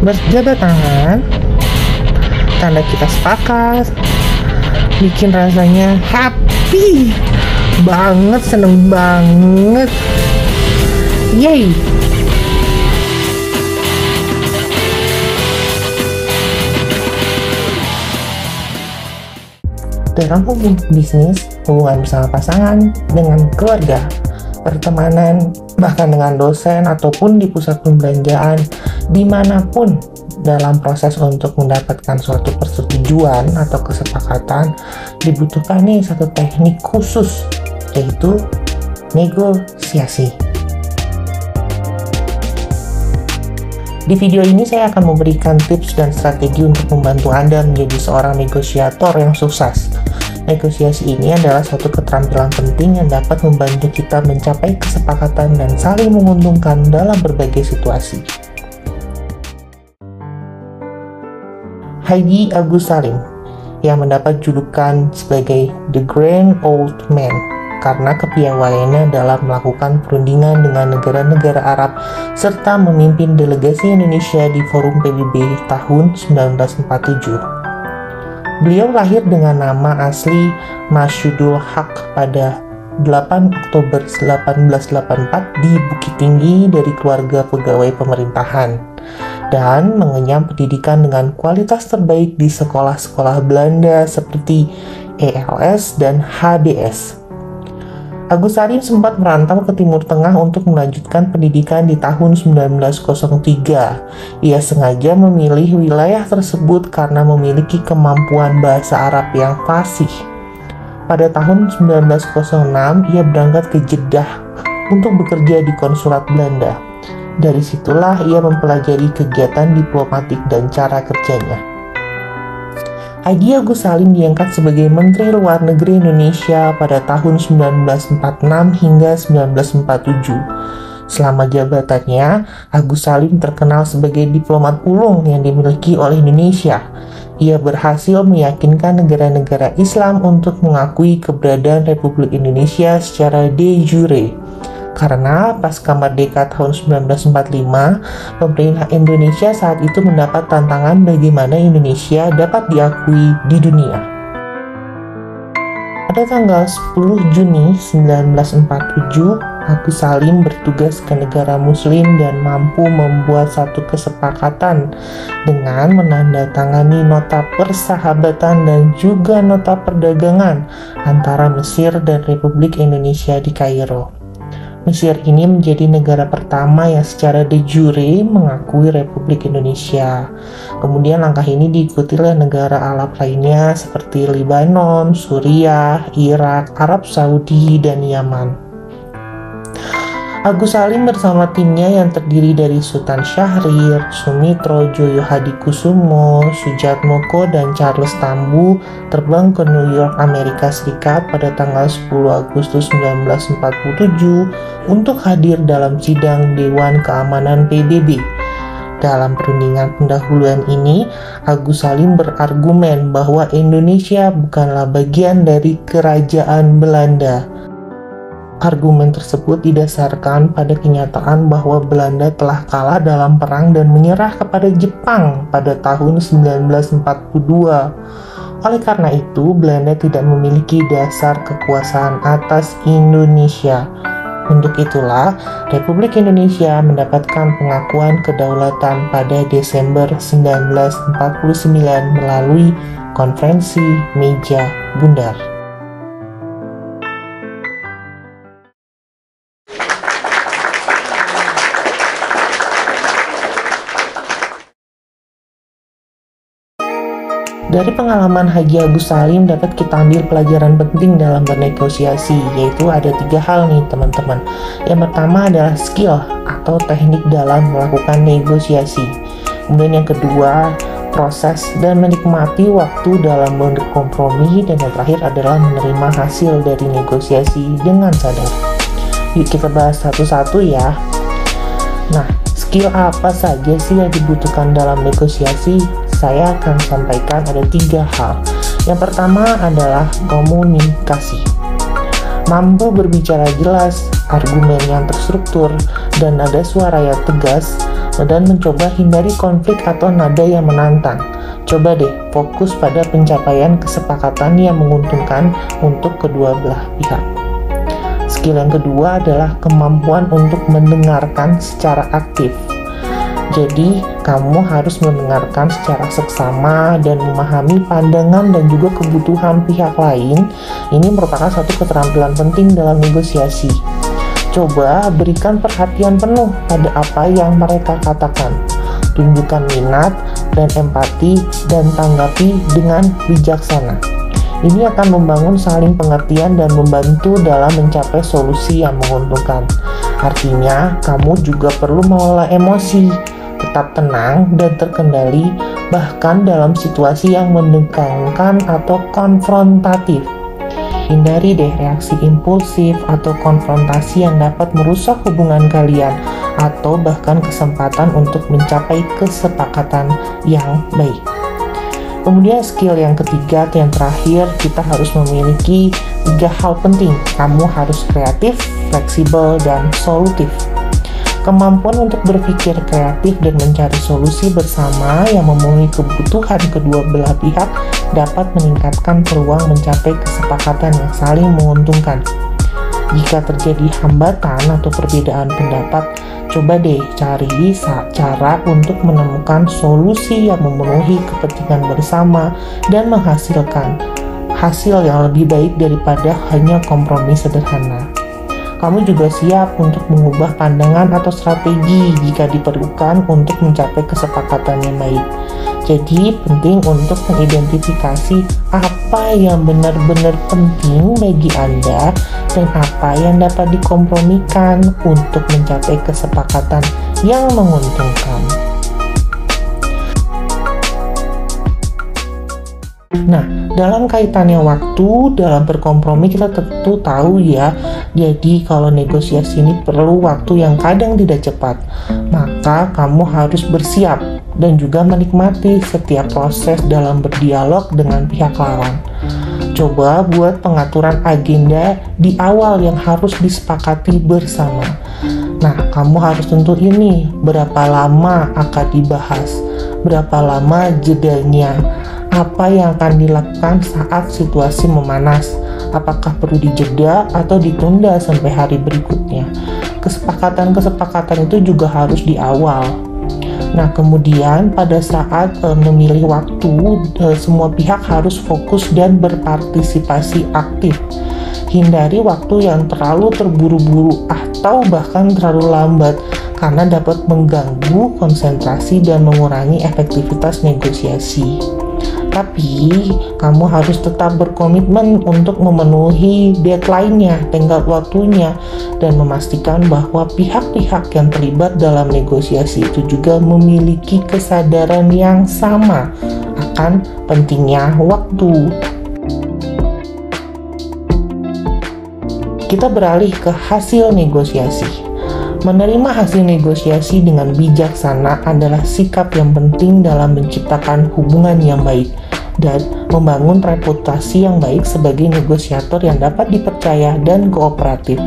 Berjabat tangan, tanda kita sepakat, bikin rasanya happy banget, seneng banget. Yeay. Dalam hubungan bisnis, hubungan bersama pasangan, dengan keluarga, pertemanan, bahkan dengan dosen ataupun di pusat perbelanjaan, dimanapun dalam proses untuk mendapatkan suatu persetujuan atau kesepakatan, dibutuhkan nih satu teknik khusus, yaitu negosiasi. Di video ini saya akan memberikan tips dan strategi untuk membantu Anda menjadi seorang negosiator yang sukses. Negosiasi ini adalah suatu keterampilan penting yang dapat membantu kita mencapai kesepakatan dan saling menguntungkan dalam berbagai situasi. Haji Agus Salim yang mendapat julukan sebagai The Grand Old Man karena kepiawaiannya dalam melakukan perundingan dengan negara-negara Arab serta memimpin delegasi Indonesia di Forum PBB tahun 1947. Beliau lahir dengan nama asli Masyudul Haq pada 8 Oktober 1884 di Bukit Tinggi dari keluarga pegawai pemerintahan dan mengenyam pendidikan dengan kualitas terbaik di sekolah-sekolah Belanda seperti ELS dan HBS. Agus Salim sempat merantau ke Timur Tengah untuk melanjutkan pendidikan di tahun 1903. Ia sengaja memilih wilayah tersebut karena memiliki kemampuan bahasa Arab yang fasih. Pada tahun 1906, ia berangkat ke Jeddah untuk bekerja di konsulat Belanda. Dari situlah ia mempelajari kegiatan diplomatik dan cara kerjanya. Haji Agus Salim diangkat sebagai Menteri Luar Negeri Indonesia pada tahun 1946 hingga 1947. Selama jabatannya, Agus Salim terkenal sebagai diplomat ulung yang dimiliki oleh Indonesia. Ia berhasil meyakinkan negara-negara Islam untuk mengakui keberadaan Republik Indonesia secara de jure. Karena pasca merdeka tahun 1945, pemerintah Indonesia saat itu mendapat tantangan bagaimana Indonesia dapat diakui di dunia. Pada tanggal 10 Juni 1947, Agus Salim bertugas ke negara Muslim dan mampu membuat satu kesepakatan dengan menandatangani nota persahabatan dan juga nota perdagangan antara Mesir dan Republik Indonesia di Kairo. Mesir ini menjadi negara pertama yang secara de jure mengakui Republik Indonesia. Kemudian langkah ini diikuti oleh negara Arab lainnya seperti Lebanon, Suriah, Irak, Arab Saudi, dan Yaman. Agus Salim bersama timnya yang terdiri dari Sultan Syahrir, Sumitro Joyo Hadikusumo, Sujatmoko, dan Charles Tambu terbang ke New York, Amerika Serikat pada tanggal 10 Agustus 1947 untuk hadir dalam sidang Dewan Keamanan PBB. Dalam perundingan pendahuluan ini, Agus Salim berargumen bahwa Indonesia bukanlah bagian dari kerajaan Belanda. Argumen tersebut didasarkan pada kenyataan bahwa Belanda telah kalah dalam perang dan menyerah kepada Jepang pada tahun 1942. Oleh karena itu, Belanda tidak memiliki dasar kekuasaan atas Indonesia. Untuk itulah, Republik Indonesia mendapatkan pengakuan kedaulatan pada Desember 1949 melalui Konferensi Meja Bundar. Dari pengalaman Haji Agus Salim dapat kita ambil pelajaran penting dalam bernegosiasi, yaitu ada 3 hal nih teman-teman. Yang pertama adalah skill atau teknik dalam melakukan negosiasi. Kemudian yang kedua, proses dan menikmati waktu dalam berkompromi. Dan yang terakhir adalah menerima hasil dari negosiasi dengan sadar. Yuk kita bahas satu-satu ya. Nah, skill apa saja sih yang dibutuhkan dalam negosiasi? Saya akan sampaikan ada 3 hal. Yang pertama adalah komunikasi. Mampu berbicara jelas, argumen yang terstruktur, dan ada suara yang tegas dan mencoba hindari konflik atau nada yang menantang. Coba deh fokus pada pencapaian kesepakatan yang menguntungkan untuk kedua belah pihak. Skill yang kedua adalah kemampuan untuk mendengarkan secara aktif. Jadi, kamu harus mendengarkan secara seksama dan memahami pandangan dan juga kebutuhan pihak lain. Ini merupakan satu keterampilan penting dalam negosiasi. Coba berikan perhatian penuh pada apa yang mereka katakan. Tunjukkan minat dan empati dan tanggapi dengan bijaksana. Ini akan membangun saling pengertian dan membantu dalam mencapai solusi yang menguntungkan. Artinya, kamu juga perlu mengelola emosi, tetap tenang dan terkendali, bahkan dalam situasi yang menegangkan atau konfrontatif. Hindari deh reaksi impulsif atau konfrontasi yang dapat merusak hubungan kalian, atau bahkan kesempatan untuk mencapai kesepakatan yang baik. Kemudian skill yang ketiga, yang terakhir, kita harus memiliki 3 hal penting. Kamu harus kreatif, fleksibel, dan solutif. Kemampuan untuk berpikir kreatif dan mencari solusi bersama yang memenuhi kebutuhan kedua belah pihak dapat meningkatkan peluang mencapai kesepakatan yang saling menguntungkan. Jika terjadi hambatan atau perbedaan pendapat, coba deh cari cara untuk menemukan solusi yang memenuhi kepentingan bersama dan menghasilkan hasil yang lebih baik daripada hanya kompromi sederhana. Kamu juga siap untuk mengubah pandangan atau strategi jika diperlukan untuk mencapai kesepakatan yang baik. Jadi penting untuk mengidentifikasi apa yang benar-benar penting bagi Anda dan apa yang dapat dikompromikan untuk mencapai kesepakatan yang menguntungkan. Nah, dalam kaitannya waktu, dalam berkompromi kita tentu tahu ya, jadi kalau negosiasi ini perlu waktu yang kadang tidak cepat, maka kamu harus bersiap dan juga menikmati setiap proses dalam berdialog dengan pihak lawan. Coba buat pengaturan agenda di awal yang harus disepakati bersama. Nah, kamu harus tentuin nih berapa lama akan dibahas, berapa lama jedanya, apa yang akan dilakukan saat situasi memanas, apakah perlu dijeda atau ditunda sampai hari berikutnya. Kesepakatan-kesepakatan itu juga harus di awal. Nah, kemudian pada saat memilih waktu, semua pihak harus fokus dan berpartisipasi aktif. Hindari waktu yang terlalu terburu-buru atau bahkan terlalu lambat, karena dapat mengganggu konsentrasi dan mengurangi efektivitas negosiasi. Tapi, kamu harus tetap berkomitmen untuk memenuhi deadline-nya, tenggat waktunya, dan memastikan bahwa pihak-pihak yang terlibat dalam negosiasi itu juga memiliki kesadaran yang sama akan pentingnya waktu. Kita beralih ke hasil negosiasi. Menerima hasil negosiasi dengan bijaksana adalah sikap yang penting dalam menciptakan hubungan yang baik dan membangun reputasi yang baik sebagai negosiator yang dapat dipercaya dan kooperatif.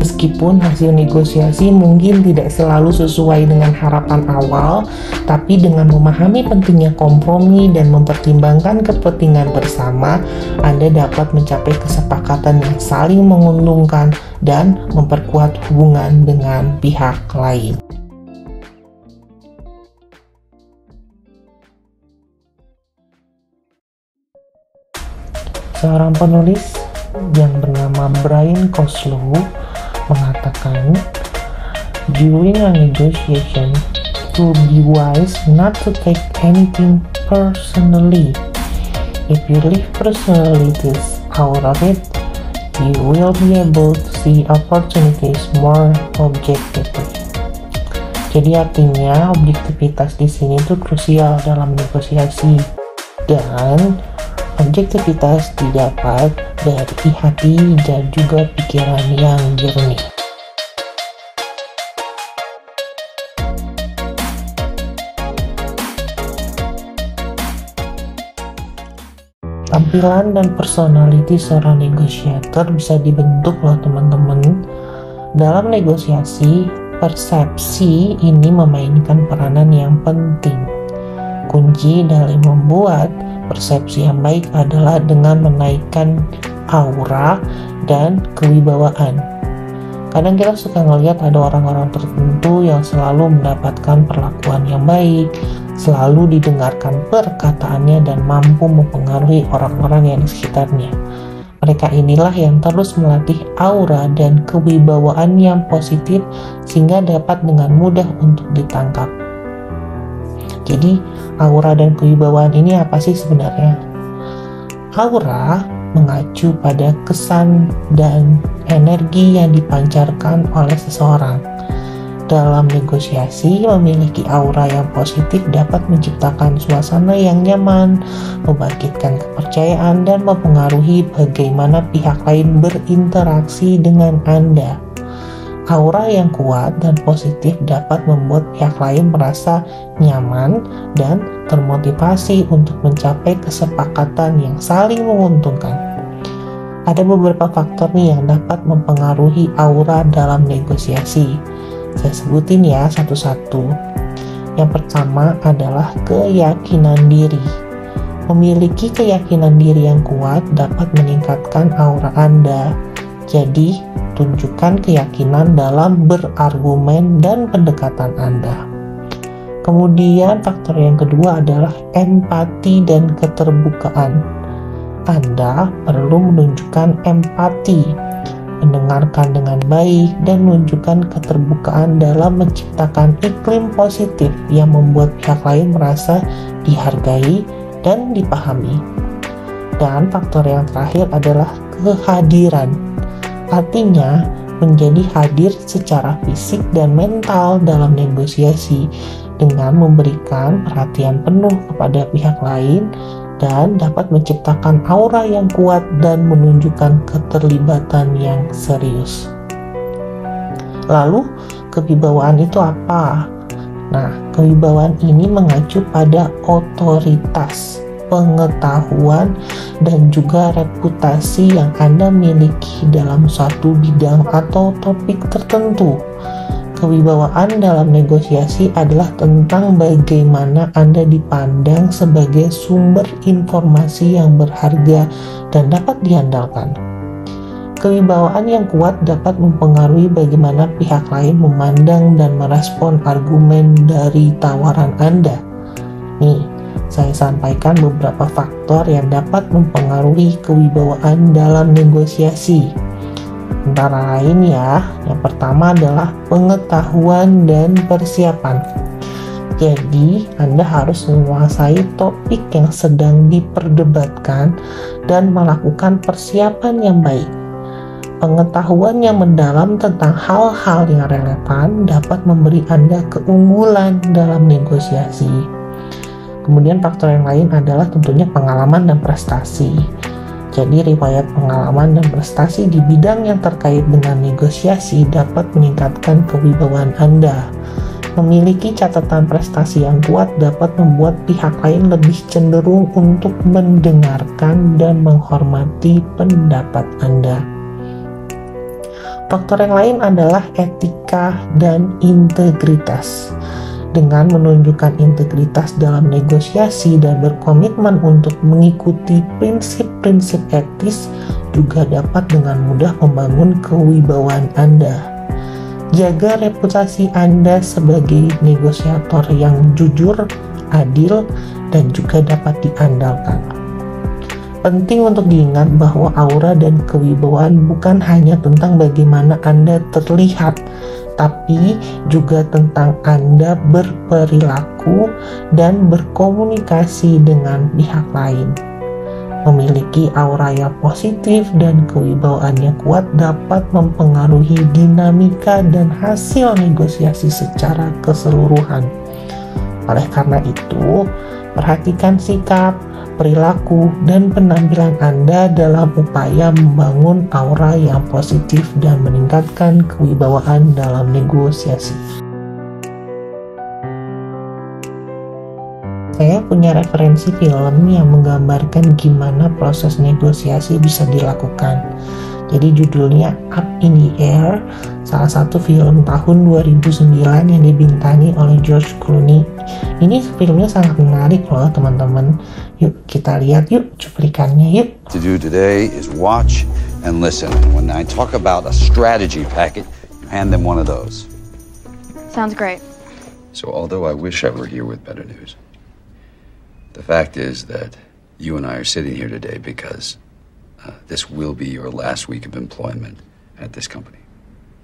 Meskipun hasil negosiasi mungkin tidak selalu sesuai dengan harapan awal, tapi dengan memahami pentingnya kompromi dan mempertimbangkan kepentingan bersama, Anda dapat mencapai kesepakatan yang saling menguntungkan dan memperkuat hubungan dengan pihak lain. Seorang penulis yang bernama Brian Koslow mengatakan, during a negotiation, it will be wise not to take anything personally. If you leave personalities out of it, you will be able to see opportunities more objectively. Jadi artinya objektivitas di sini itu krusial dalam negosiasi, dan objektivitas didapat dari hati dan juga pikiran yang jernih. Tampilan dan personality seorang negosiator bisa dibentuk loh teman-teman. Dalam negosiasi, Persepsi ini memainkan peranan yang penting. Kunci dalam membuat persepsi yang baik adalah dengan menaikkan aura dan kewibawaan. Kadang kita suka ngelihat ada orang-orang tertentu yang selalu mendapatkan perlakuan yang baik, selalu didengarkan perkataannya dan mampu mempengaruhi orang-orang yang di sekitarnya. Mereka inilah yang terus melatih aura dan kewibawaan yang positif sehingga dapat dengan mudah untuk ditangkap. Jadi, aura dan kewibawaan ini apa sih sebenarnya? Aura mengacu pada kesan dan energi yang dipancarkan oleh seseorang. Dalam negosiasi, memiliki aura yang positif dapat menciptakan suasana yang nyaman, membangkitkan kepercayaan, dan mempengaruhi bagaimana pihak lain berinteraksi dengan Anda. Aura yang kuat dan positif dapat membuat pihak lain merasa nyaman dan termotivasi untuk mencapai kesepakatan yang saling menguntungkan. Ada beberapa faktor nih yang dapat mempengaruhi aura dalam negosiasi. Saya sebutin ya satu-satu. Yang pertama adalah keyakinan diri. Memiliki keyakinan diri yang kuat dapat meningkatkan aura Anda. Jadi, tunjukkan keyakinan dalam berargumen dan pendekatan Anda. Kemudian faktor yang kedua adalah empati dan keterbukaan. Anda perlu menunjukkan empati, mendengarkan dengan baik, dan menunjukkan keterbukaan dalam menciptakan iklim positif yang membuat pihak lain merasa dihargai dan dipahami. Dan faktor yang terakhir adalah kehadiran. Artinya, menjadi hadir secara fisik dan mental dalam negosiasi dengan memberikan perhatian penuh kepada pihak lain dan dapat menciptakan aura yang kuat dan menunjukkan keterlibatan yang serius. Lalu, kewibawaan itu apa? Nah, kewibawaan ini mengacu pada otoritas, pengetahuan, dan juga reputasi yang Anda miliki dalam suatu bidang atau topik tertentu. Kewibawaan dalam negosiasi adalah tentang bagaimana Anda dipandang sebagai sumber informasi yang berharga dan dapat diandalkan. Kewibawaan yang kuat dapat mempengaruhi bagaimana pihak lain memandang dan merespon argumen dari tawaran Anda. Nih, saya sampaikan beberapa faktor yang dapat mempengaruhi kewibawaan dalam negosiasi. Antara lain ya, yang pertama adalah pengetahuan dan persiapan. Jadi, Anda harus menguasai topik yang sedang diperdebatkan dan melakukan persiapan yang baik. Pengetahuan yang mendalam tentang hal-hal yang relevan dapat memberi Anda keunggulan dalam negosiasi. Kemudian faktor yang lain adalah tentunya pengalaman dan prestasi. Jadi riwayat pengalaman dan prestasi di bidang yang terkait dengan negosiasi dapat meningkatkan kewibawaan Anda. Memiliki catatan prestasi yang kuat dapat membuat pihak lain lebih cenderung untuk mendengarkan dan menghormati pendapat Anda. Faktor yang lain adalah etika dan integritas. Dengan menunjukkan integritas dalam negosiasi dan berkomitmen untuk mengikuti prinsip-prinsip etis juga dapat dengan mudah membangun kewibawaan Anda. Jaga reputasi Anda sebagai negosiator yang jujur, adil, dan juga dapat diandalkan. Penting untuk diingat bahwa aura dan kewibawaan bukan hanya tentang bagaimana Anda terlihat, tapi juga tentang Anda berperilaku dan berkomunikasi dengan pihak lain. Memiliki aura yang positif dan kewibawaan yang kuat dapat mempengaruhi dinamika dan hasil negosiasi secara keseluruhan. Oleh karena itu, perhatikan sikap, perilaku, dan penampilan Anda dalam upaya membangun aura yang positif dan meningkatkan kewibawaan dalam negosiasi. Saya punya referensi film yang menggambarkan gimana proses negosiasi bisa dilakukan. Jadi judulnya Up in the Air, salah satu film tahun 2009 yang dibintangi oleh George Clooney. Ini filmnya sangat menarik loh teman-teman. Yuk kita lihat yuk cuplikannya yuk. To do today is watch and listen. When I talk about a strategy packet, you hand them one of those. Sounds great. So although I wish I were here with better news, the fact is that you and I are sitting here today because this will be your last week of employment at this company.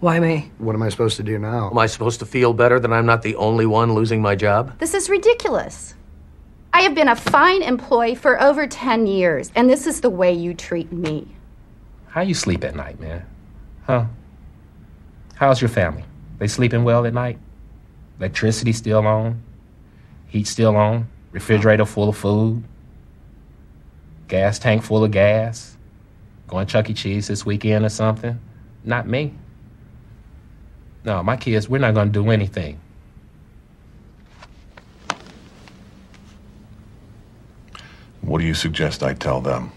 Why me? What am I supposed to do now? Am I supposed to feel better that I'm not the only one losing my job? This is ridiculous. I have been a fine employee for over 10 years, and this is the way you treat me. How you sleep at night, man? Huh? How's your family? They sleeping well at night? Electricity still on? Heat still on? Refrigerator full of food? Gas tank full of gas? Going Chuck E. Cheese this weekend or something? Not me. No, my kids, we're not going to do anything. What do you suggest I tell them?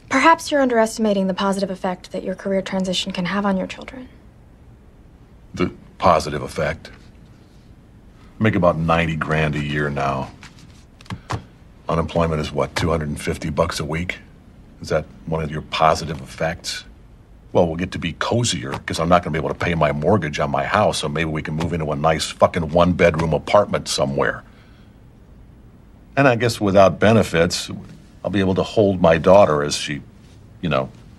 Perhaps you're underestimating the positive effect that your career transition can have on your children. The positive effect. I make about 90 grand a year now. Unemployment is what, $250 a week? Is that one of your positive effects? Well, we'll get to be cozier because I'm not going to be able to pay my mortgage on my house, so maybe we can move into a nice fucking one-bedroom apartment somewhere. And I guess without benefits, I'll be able to hold my daughter as she,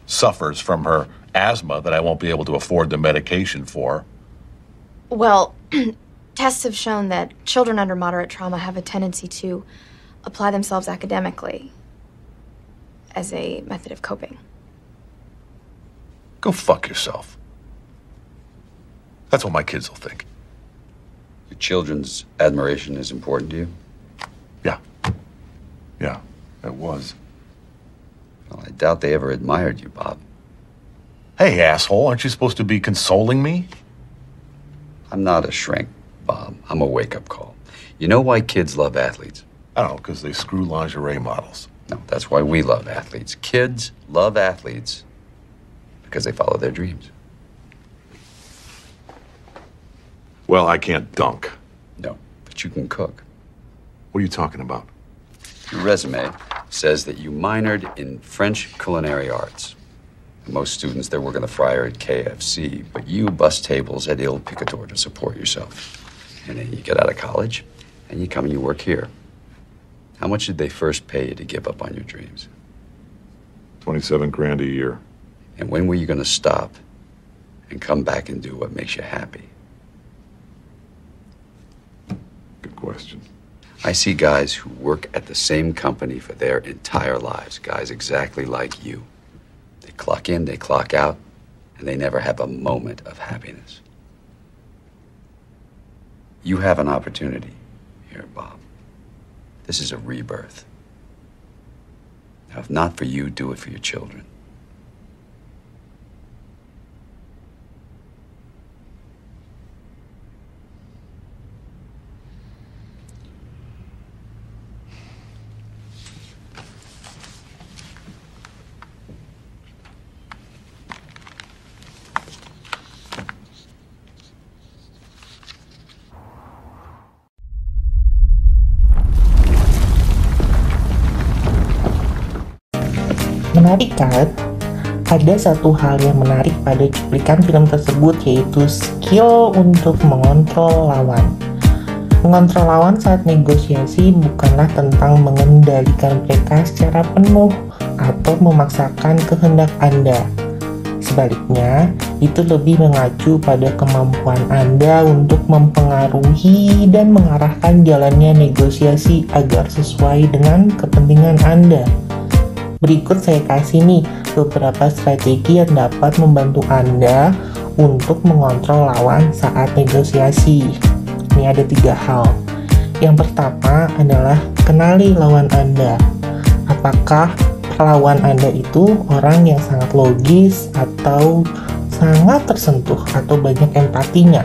suffers from her asthma that I won't be able to afford the medication for. Well, tests have shown that children under moderate trauma have a tendency to apply themselves academically as a method of coping. Go fuck yourself. That's what my kids will think. Your children's admiration is important to you? Yeah, it was. Well, I doubt they ever admired you, Bob. Hey, asshole, aren't you supposed to be consoling me? I'm not a shrink, Bob. I'm a wake-up call. You know why kids love athletes? I don't know, because they screw lingerie models. No, that's why we love athletes. Kids love athletes because they follow their dreams. Well, I can't dunk. No, but you can cook. What are you talking about? Your resume says that you minored in French culinary arts. Most students, they're working the fryer at KFC, but you bust tables at Il Picatore to support yourself. And then you get out of college, and you come and you work here. How much did they first pay you to give up on your dreams? 27 grand a year. And when were you going to stop and come back and do what makes you happy? Good question. I see guys who work at the same company for their entire lives, guys exactly like you. They clock in, they clock out, and they never have a moment of happiness. You have an opportunity here, Bob. This is a rebirth. Now, if not for you, do it for your children. Menarik kan? Ada satu hal yang menarik pada cuplikan film tersebut, yaitu skill untuk mengontrol lawan. Mengontrol lawan saat negosiasi bukanlah tentang mengendalikan mereka secara penuh atau memaksakan kehendak Anda. Sebaliknya, itu lebih mengacu pada kemampuan Anda untuk mempengaruhi dan mengarahkan jalannya negosiasi agar sesuai dengan kepentingan Anda. Berikut saya kasih nih beberapa strategi yang dapat membantu Anda untuk mengontrol lawan saat negosiasi. Ini ada 3 hal. Yang pertama adalah kenali lawan Anda. Apakah lawan Anda itu orang yang sangat logis atau sangat tersentuh atau banyak empatinya?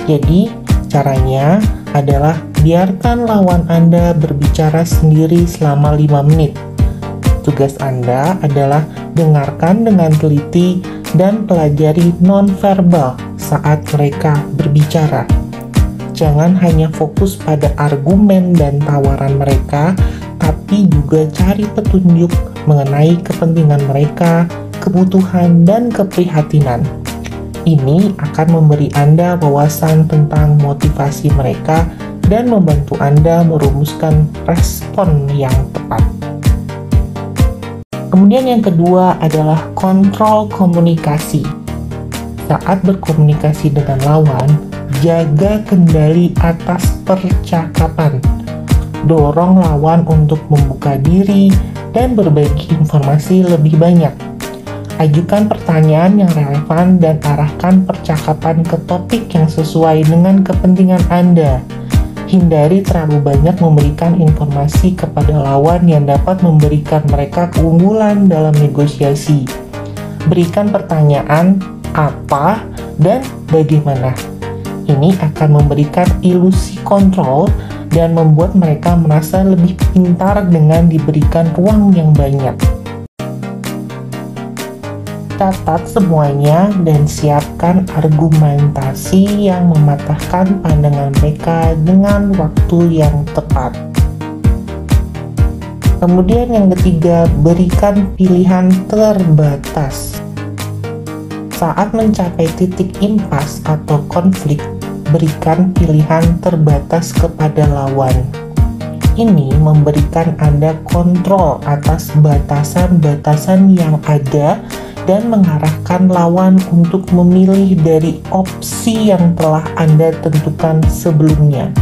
Jadi caranya adalah biarkan lawan Anda berbicara sendiri selama 5 menit. Tugas Anda adalah dengarkan dengan teliti dan pelajari nonverbal saat mereka berbicara. Jangan hanya fokus pada argumen dan tawaran mereka, tapi juga cari petunjuk mengenai kepentingan mereka, kebutuhan, dan keprihatinan. Ini akan memberi Anda wawasan tentang motivasi mereka dan membantu Anda merumuskan respon yang tepat. Kemudian yang kedua adalah kontrol komunikasi. Saat berkomunikasi dengan lawan, jaga kendali atas percakapan. Dorong lawan untuk membuka diri dan berbagi informasi lebih banyak. Ajukan pertanyaan yang relevan dan arahkan percakapan ke topik yang sesuai dengan kepentingan Anda. Hindari terlalu banyak memberikan informasi kepada lawan yang dapat memberikan mereka keunggulan dalam negosiasi. Berikan pertanyaan apa dan bagaimana. Ini akan memberikan ilusi kontrol dan membuat mereka merasa lebih pintar dengan diberikan ruang yang banyak. Catat semuanya dan siapkan argumentasi yang mematahkan pandangan mereka dengan waktu yang tepat. Kemudian yang ketiga, berikan pilihan terbatas. Saat mencapai titik impas atau konflik, berikan pilihan terbatas kepada lawan. Ini memberikan Anda kontrol atas batasan-batasan yang ada dan mengarahkan lawan untuk memilih dari opsi yang telah Anda tentukan sebelumnya.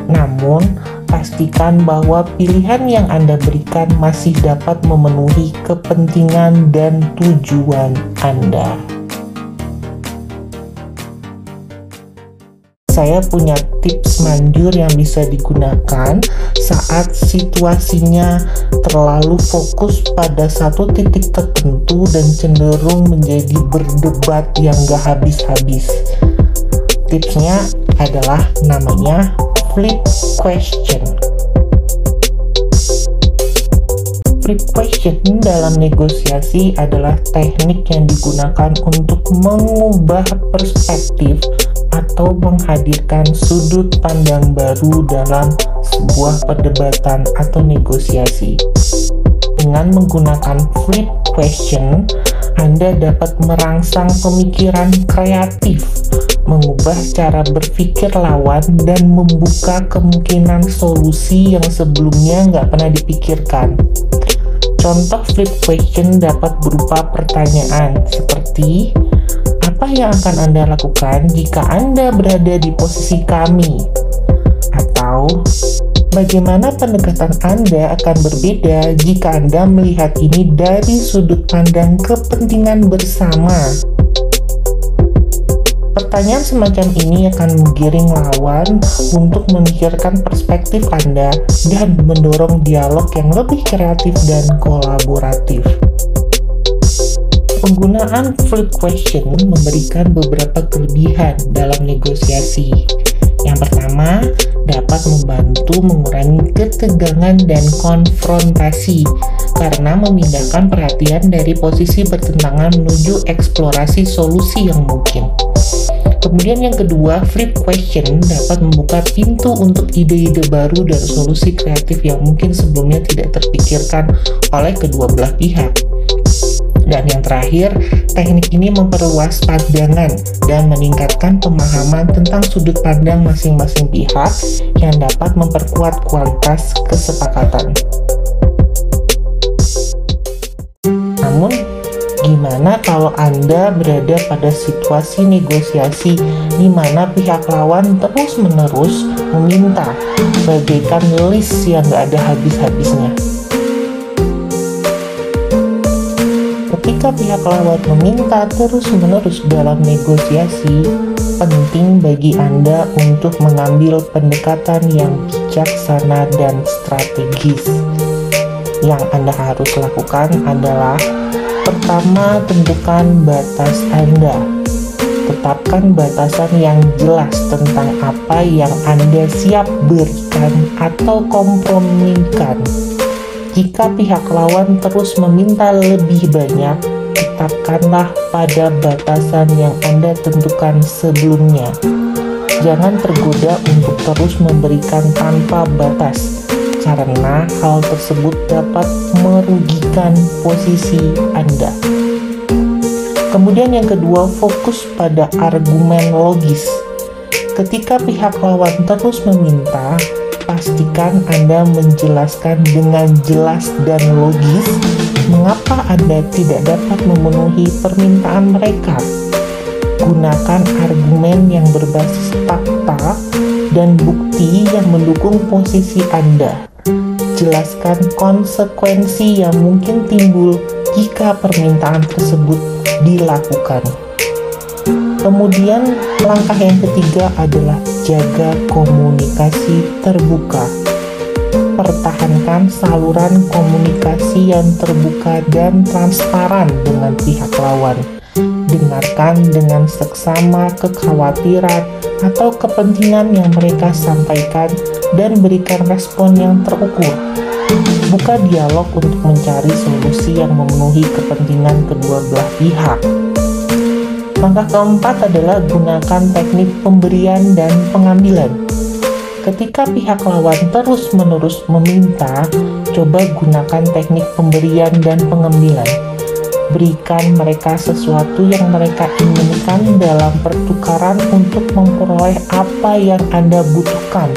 Namun, pastikan bahwa pilihan yang Anda berikan masih dapat memenuhi kepentingan dan tujuan Anda. Saya punya tips manjur yang bisa digunakan saat situasinya terlalu fokus pada satu titik tertentu dan cenderung menjadi berdebat yang gak habis-habis. Tipsnya adalah namanya flip question. Flip question dalam negosiasi adalah teknik yang digunakan untuk mengubah perspektif atau menghadirkan sudut pandang baru dalam sebuah perdebatan atau negosiasi. Dengan menggunakan flip question, Anda dapat merangsang pemikiran kreatif, mengubah cara berpikir lawan, dan membuka kemungkinan solusi yang sebelumnya nggak pernah dipikirkan. Contoh flip question dapat berupa pertanyaan seperti, apa yang akan Anda lakukan jika Anda berada di posisi kami? Atau, bagaimana pendekatan Anda akan berbeda jika Anda melihat ini dari sudut pandang kepentingan bersama? Pertanyaan semacam ini akan menggiring lawan untuk memikirkan perspektif Anda dan mendorong dialog yang lebih kreatif dan kolaboratif. Penggunaan flip question memberikan beberapa kelebihan dalam negosiasi. Yang pertama, dapat membantu mengurangi ketegangan dan konfrontasi karena memindahkan perhatian dari posisi bertentangan menuju eksplorasi solusi yang mungkin. Kemudian yang kedua, flip question dapat membuka pintu untuk ide-ide baru dan solusi kreatif yang mungkin sebelumnya tidak terpikirkan oleh kedua belah pihak. Dan yang terakhir, teknik ini memperluas pandangan dan meningkatkan pemahaman tentang sudut pandang masing-masing pihak yang dapat memperkuat kualitas kesepakatan. Namun, gimana kalau Anda berada pada situasi negosiasi di mana pihak lawan terus-menerus meminta bagaikan list yang gak ada habis-habisnya? Ketika pihak lawan meminta terus-menerus dalam negosiasi, penting bagi Anda untuk mengambil pendekatan yang bijaksana dan strategis. Yang Anda harus lakukan adalah, pertama, tentukan batas Anda. Tetapkan batasan yang jelas tentang apa yang Anda siap berikan atau kompromikan. Jika pihak lawan terus meminta lebih banyak, tetapkanlah pada batasan yang Anda tentukan sebelumnya. Jangan tergoda untuk terus memberikan tanpa batas, karena hal tersebut dapat merugikan posisi Anda. Kemudian yang kedua, fokus pada argumen logis. Ketika pihak lawan terus meminta, pastikan Anda menjelaskan dengan jelas dan logis mengapa Anda tidak dapat memenuhi permintaan mereka. Gunakan argumen yang berbasis fakta dan bukti yang mendukung posisi Anda. Jelaskan konsekuensi yang mungkin timbul jika permintaan tersebut dilakukan. Kemudian langkah yang ketiga adalah jaga komunikasi terbuka. Pertahankan saluran komunikasi yang terbuka dan transparan dengan pihak lawan. Dengarkan dengan seksama kekhawatiran atau kepentingan yang mereka sampaikan dan berikan respon yang terukur. Buka dialog untuk mencari solusi yang memenuhi kepentingan kedua belah pihak. Langkah keempat adalah gunakan teknik pemberian dan pengambilan. Ketika pihak lawan terus-menerus meminta, coba gunakan teknik pemberian dan pengambilan. Berikan mereka sesuatu yang mereka inginkan dalam pertukaran untuk memperoleh apa yang Anda butuhkan.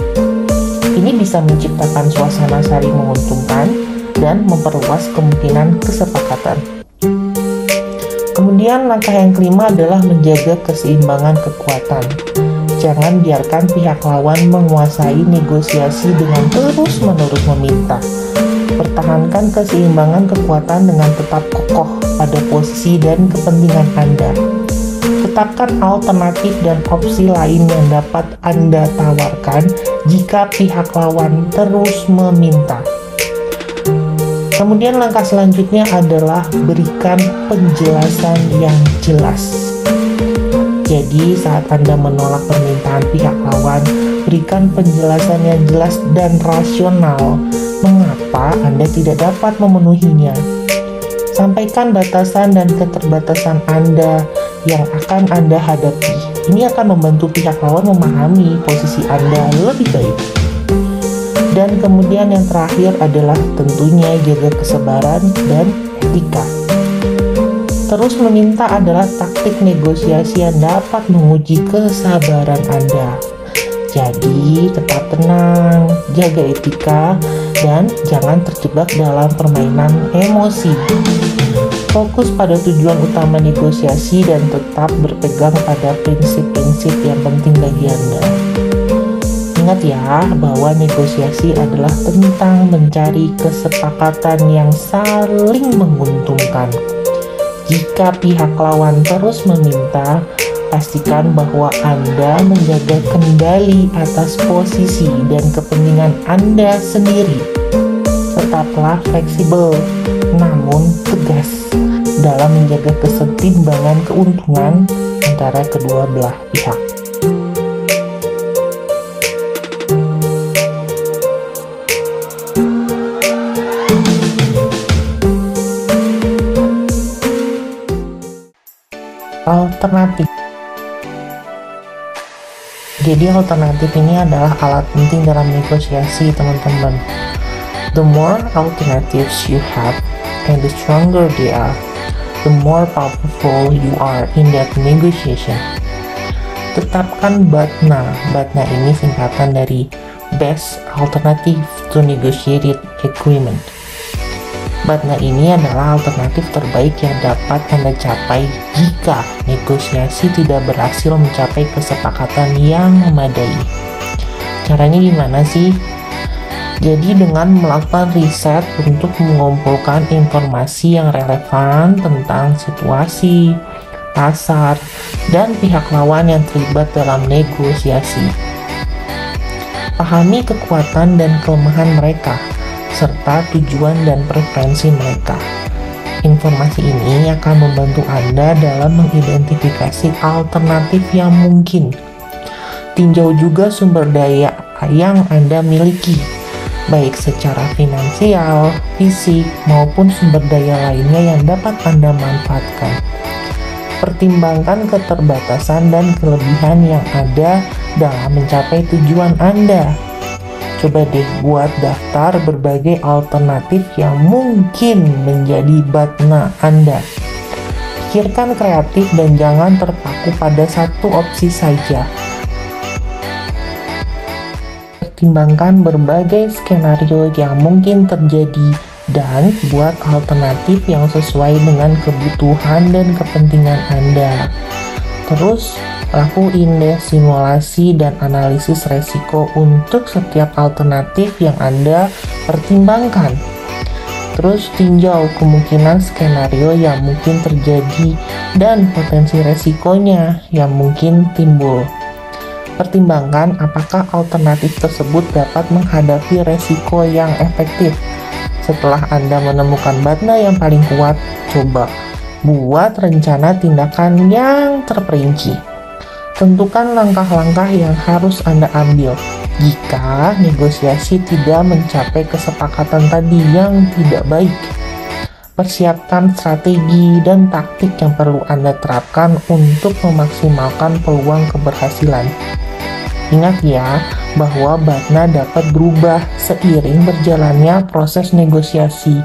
Ini bisa menciptakan suasana saling menguntungkan dan memperluas kemungkinan kesepakatan. Kemudian langkah yang kelima adalah menjaga keseimbangan kekuatan. Jangan biarkan pihak lawan menguasai negosiasi dengan terus-menerus meminta. Pertahankan keseimbangan kekuatan dengan tetap kokoh pada posisi dan kepentingan Anda. Tetapkan alternatif dan opsi lain yang dapat Anda tawarkan jika pihak lawan terus meminta. Kemudian langkah selanjutnya adalah berikan penjelasan yang jelas. Jadi saat Anda menolak permintaan pihak lawan, berikan penjelasan yang jelas dan rasional mengapa Anda tidak dapat memenuhinya. Sampaikan batasan dan keterbatasan Anda yang akan Anda hadapi. Ini akan membantu pihak lawan memahami posisi Anda lebih baik. Dan kemudian yang terakhir adalah tentunya jaga kesabaran dan etika. Terus meminta adalah taktik negosiasi yang dapat menguji kesabaran Anda. Jadi tetap tenang, jaga etika, dan jangan terjebak dalam permainan emosi. Fokus pada tujuan utama negosiasi dan tetap berpegang pada prinsip-prinsip yang penting bagi Anda. Ingat ya, bahwa negosiasi adalah tentang mencari kesepakatan yang saling menguntungkan. Jika pihak lawan terus meminta, pastikan bahwa Anda menjaga kendali atas posisi dan kepentingan Anda sendiri. Tetaplah fleksibel, namun tegas dalam menjaga kesetimbangan keuntungan antara kedua belah pihak. Alternatif. Jadi alternatif ini adalah alat penting dalam negosiasi, teman-teman. The more alternatives you have and the stronger they are, the more powerful you are in that negotiation. Tetapkan BATNA. BATNA ini singkatan dari Best Alternative to Negotiated Agreement. BATNA ini adalah alternatif terbaik yang dapat Anda capai jika negosiasi tidak berhasil mencapai kesepakatan yang memadai. Caranya gimana sih? Jadi dengan melakukan riset untuk mengumpulkan informasi yang relevan tentang situasi, pasar, dan pihak lawan yang terlibat dalam negosiasi. Pahami kekuatan dan kelemahan mereka, serta tujuan dan preferensi mereka. Informasi ini akan membantu Anda dalam mengidentifikasi alternatif yang mungkin. Tinjau juga sumber daya yang Anda miliki, baik secara finansial, fisik, maupun sumber daya lainnya yang dapat Anda manfaatkan. Pertimbangkan keterbatasan dan kelebihan yang ada dalam mencapai tujuan Anda. Coba deh buat daftar berbagai alternatif yang mungkin menjadi batna Anda. Pikirkan kreatif dan jangan terpaku pada satu opsi saja. Pertimbangkan berbagai skenario yang mungkin terjadi dan buat alternatif yang sesuai dengan kebutuhan dan kepentingan Anda. Terus, lakuin deh simulasi dan analisis resiko untuk setiap alternatif yang Anda pertimbangkan. Terus tinjau kemungkinan skenario yang mungkin terjadi dan potensi resikonya yang mungkin timbul. Pertimbangkan apakah alternatif tersebut dapat menghadapi resiko yang efektif. Setelah Anda menemukan batna yang paling kuat, coba buat rencana tindakan yang terperinci. Tentukan langkah-langkah yang harus Anda ambil jika negosiasi tidak mencapai kesepakatan tadi yang tidak baik. Persiapkan strategi dan taktik yang perlu Anda terapkan untuk memaksimalkan peluang keberhasilan. Ingat ya, bahwa batna dapat berubah seiring berjalannya proses negosiasi.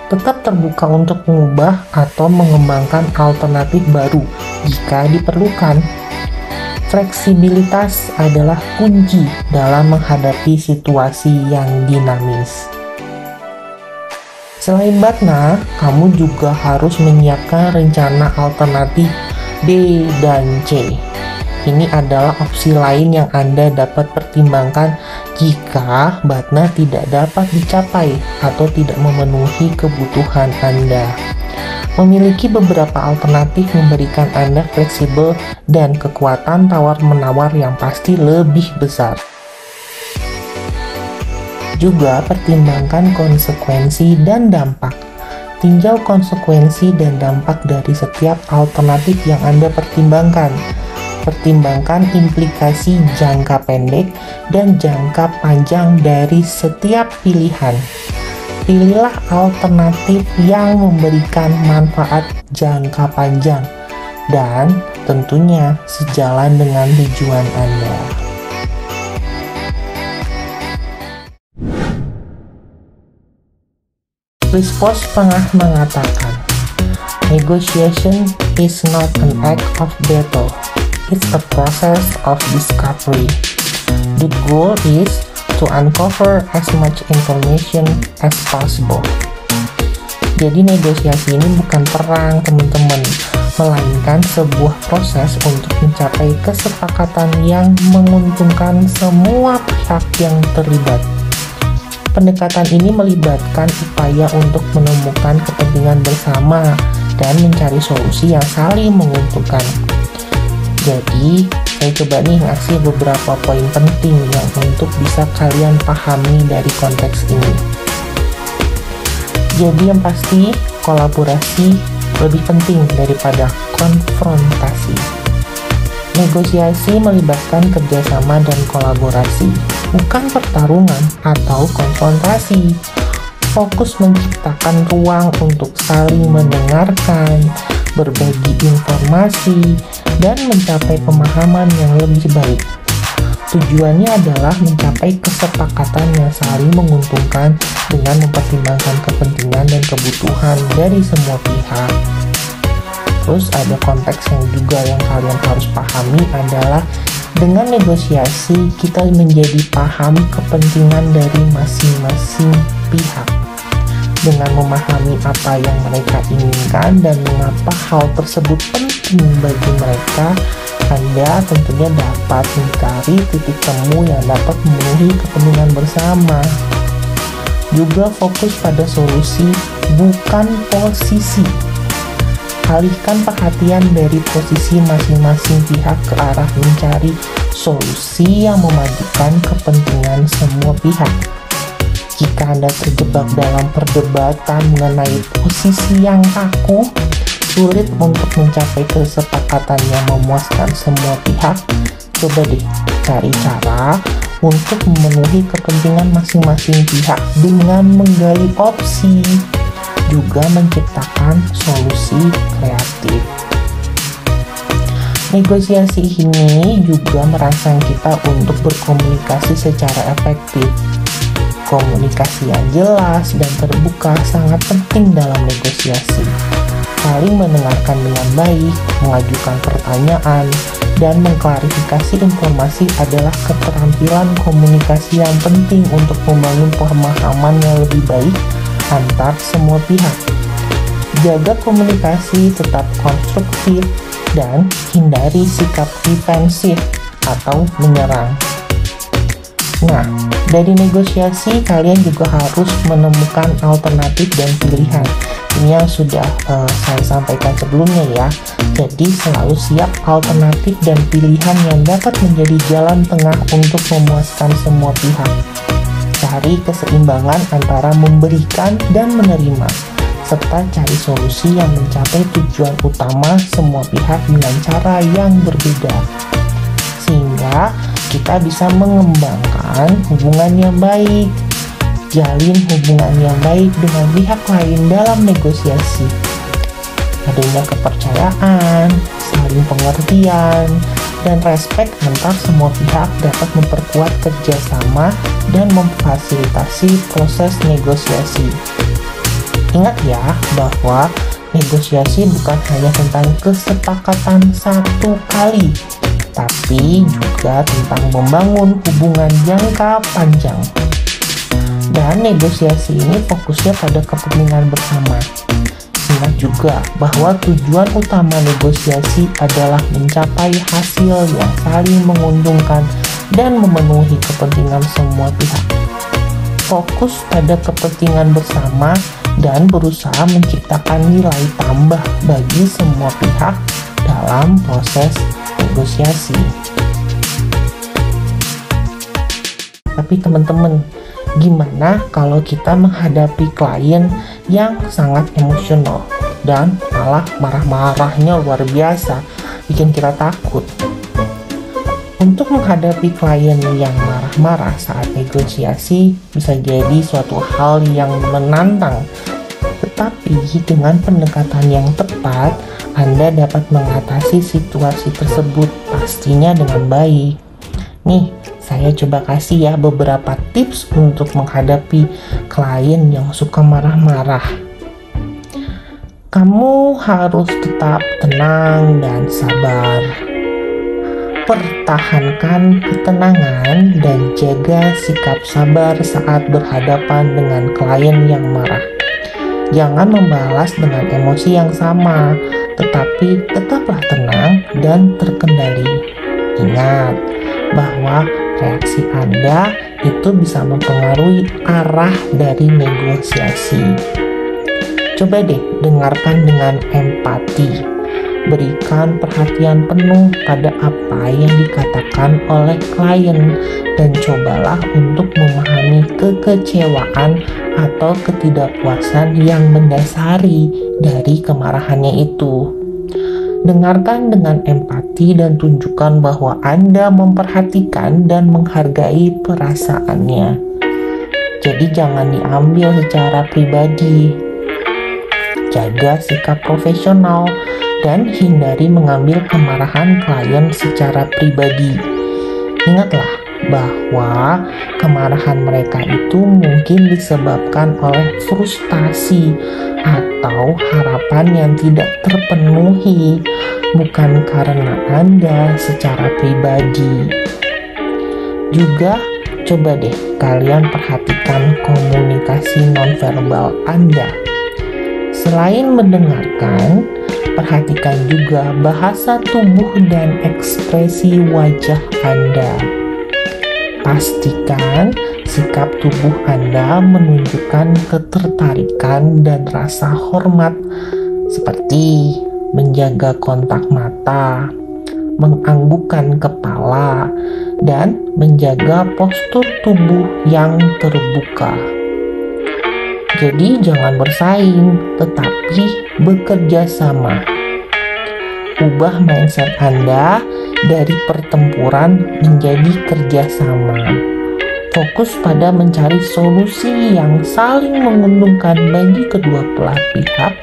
Tetap terbuka untuk mengubah atau mengembangkan alternatif baru jika diperlukan. Fleksibilitas adalah kunci dalam menghadapi situasi yang dinamis. Selain batna, kamu juga harus menyiapkan rencana alternatif B dan C. Ini adalah opsi lain yang Anda dapat pertimbangkan jika batna tidak dapat dicapai atau tidak memenuhi kebutuhan Anda. Memiliki beberapa alternatif memberikan Anda fleksibel dan kekuatan tawar-menawar yang pasti lebih besar. Juga pertimbangkan konsekuensi dan dampak. Tinjau konsekuensi dan dampak dari setiap alternatif yang Anda pertimbangkan. Pertimbangkan implikasi jangka pendek dan jangka panjang dari setiap pilihan. Pilihlah alternatif yang memberikan manfaat jangka panjang dan tentunya sejalan dengan tujuan Anda. Chris Voss pernah mengatakan, "Negotiation is not an act of battle. It's a process of discovery. The goal is to uncover as much information as possible." Jadi negosiasi ini bukan perang, teman-teman, melainkan sebuah proses untuk mencapai kesepakatan yang menguntungkan semua pihak yang terlibat. Pendekatan ini melibatkan upaya untuk menemukan kepentingan bersama dan mencari solusi yang saling menguntungkan. Jadi, saya coba nih ngasih beberapa poin penting yang untuk bisa kalian pahami dari konteks ini. Jadi yang pasti, kolaborasi lebih penting daripada konfrontasi. Negosiasi melibatkan kerjasama dan kolaborasi, bukan pertarungan atau konfrontasi. Fokus menciptakan ruang untuk saling mendengarkan, berbagi informasi, dan mencapai pemahaman yang lebih baik. Tujuannya adalah mencapai kesepakatan yang saling menguntungkan dengan mempertimbangkan kepentingan dan kebutuhan dari semua pihak. Terus ada konteks yang juga yang kalian harus pahami adalah dengan negosiasi kita menjadi paham kepentingan dari masing-masing pihak. Dengan memahami apa yang mereka inginkan dan mengapa hal tersebut penting bagi mereka, Anda tentunya dapat mencari titik temu yang dapat memenuhi kepentingan bersama. Juga fokus pada solusi, bukan posisi. Alihkan perhatian dari posisi masing-masing pihak ke arah mencari solusi yang memadukan kepentingan semua pihak. Jika Anda terjebak dalam perdebatan mengenai posisi yang kaku, sulit untuk mencapai kesepakatan yang memuaskan semua pihak, coba deh cari cara untuk memenuhi kepentingan masing-masing pihak dengan menggali opsi, juga menciptakan solusi kreatif. Negosiasi ini juga merangsang kita untuk berkomunikasi secara efektif. Komunikasi yang jelas dan terbuka sangat penting dalam negosiasi. Saling mendengarkan dengan baik, mengajukan pertanyaan, dan mengklarifikasi informasi adalah keterampilan komunikasi yang penting untuk membangun pemahaman yang lebih baik antar semua pihak. Jaga komunikasi tetap konstruktif dan hindari sikap defensif atau menyerang. Nah, dari negosiasi kalian juga harus menemukan alternatif dan pilihan. Ini yang sudah saya sampaikan sebelumnya ya. Jadi selalu siap alternatif dan pilihan yang dapat menjadi jalan tengah untuk memuaskan semua pihak. Cari keseimbangan antara memberikan dan menerima, serta cari solusi yang mencapai tujuan utama semua pihak dengan cara yang berbeda. Sehingga kita bisa mengembangkan hubungan yang baik, jalin hubungan yang baik dengan pihak lain dalam negosiasi. Adanya kepercayaan, saling pengertian, dan respek antar semua pihak dapat memperkuat kerjasama dan memfasilitasi proses negosiasi. Ingat ya bahwa negosiasi bukan hanya tentang kesepakatan satu kali, tapi juga tentang membangun hubungan jangka panjang. Dan negosiasi ini fokusnya pada kepentingan bersama. Ingat juga bahwa tujuan utama negosiasi adalah mencapai hasil yang saling menguntungkan dan memenuhi kepentingan semua pihak. Fokus pada kepentingan bersama dan berusaha menciptakan nilai tambah bagi semua pihak dalam proses negosiasi. Tapi teman-teman, gimana kalau kita menghadapi klien yang sangat emosional dan malah marah-marahnya luar biasa, bikin kita takut? Untuk menghadapi klien yang marah-marah saat negosiasi bisa jadi suatu hal yang menantang. Tetapi dengan pendekatan yang tepat, Anda dapat mengatasi situasi tersebut pastinya dengan baik. Nih, saya coba kasih ya beberapa tips untuk menghadapi klien yang suka marah-marah. Kamu harus tetap tenang dan sabar. Pertahankan ketenangan dan jaga sikap sabar saat berhadapan dengan klien yang marah. Jangan membalas dengan emosi yang sama, tetapi tetaplah tenang dan terkendali. Ingat bahwa reaksi Anda itu bisa mempengaruhi arah dari negosiasi. Coba deh dengarkan dengan empati. Berikan perhatian penuh pada apa yang dikatakan oleh klien dan cobalah untuk memahami kekecewaan atau ketidakpuasan yang mendasari dari kemarahannya itu. Dengarkan dengan empati dan tunjukkan bahwa Anda memperhatikan dan menghargai perasaannya. Jadi jangan diambil secara pribadi. Jaga sikap profesional dan hindari mengambil kemarahan klien secara pribadi. Ingatlah bahwa kemarahan mereka itu mungkin disebabkan oleh frustasi atau harapan yang tidak terpenuhi, bukan karena Anda secara pribadi. Juga coba deh kalian perhatikan komunikasi nonverbal Anda. Selain mendengarkan, perhatikan juga bahasa tubuh dan ekspresi wajah Anda. Pastikan sikap tubuh Anda menunjukkan ketertarikan dan rasa hormat, seperti menjaga kontak mata, menganggukkan kepala, dan menjaga postur tubuh yang terbuka. Jadi jangan bersaing, tetapi bekerja sama. Ubah mindset Anda dari pertempuran menjadi kerjasama. Fokus pada mencari solusi yang saling menguntungkan bagi kedua belah pihak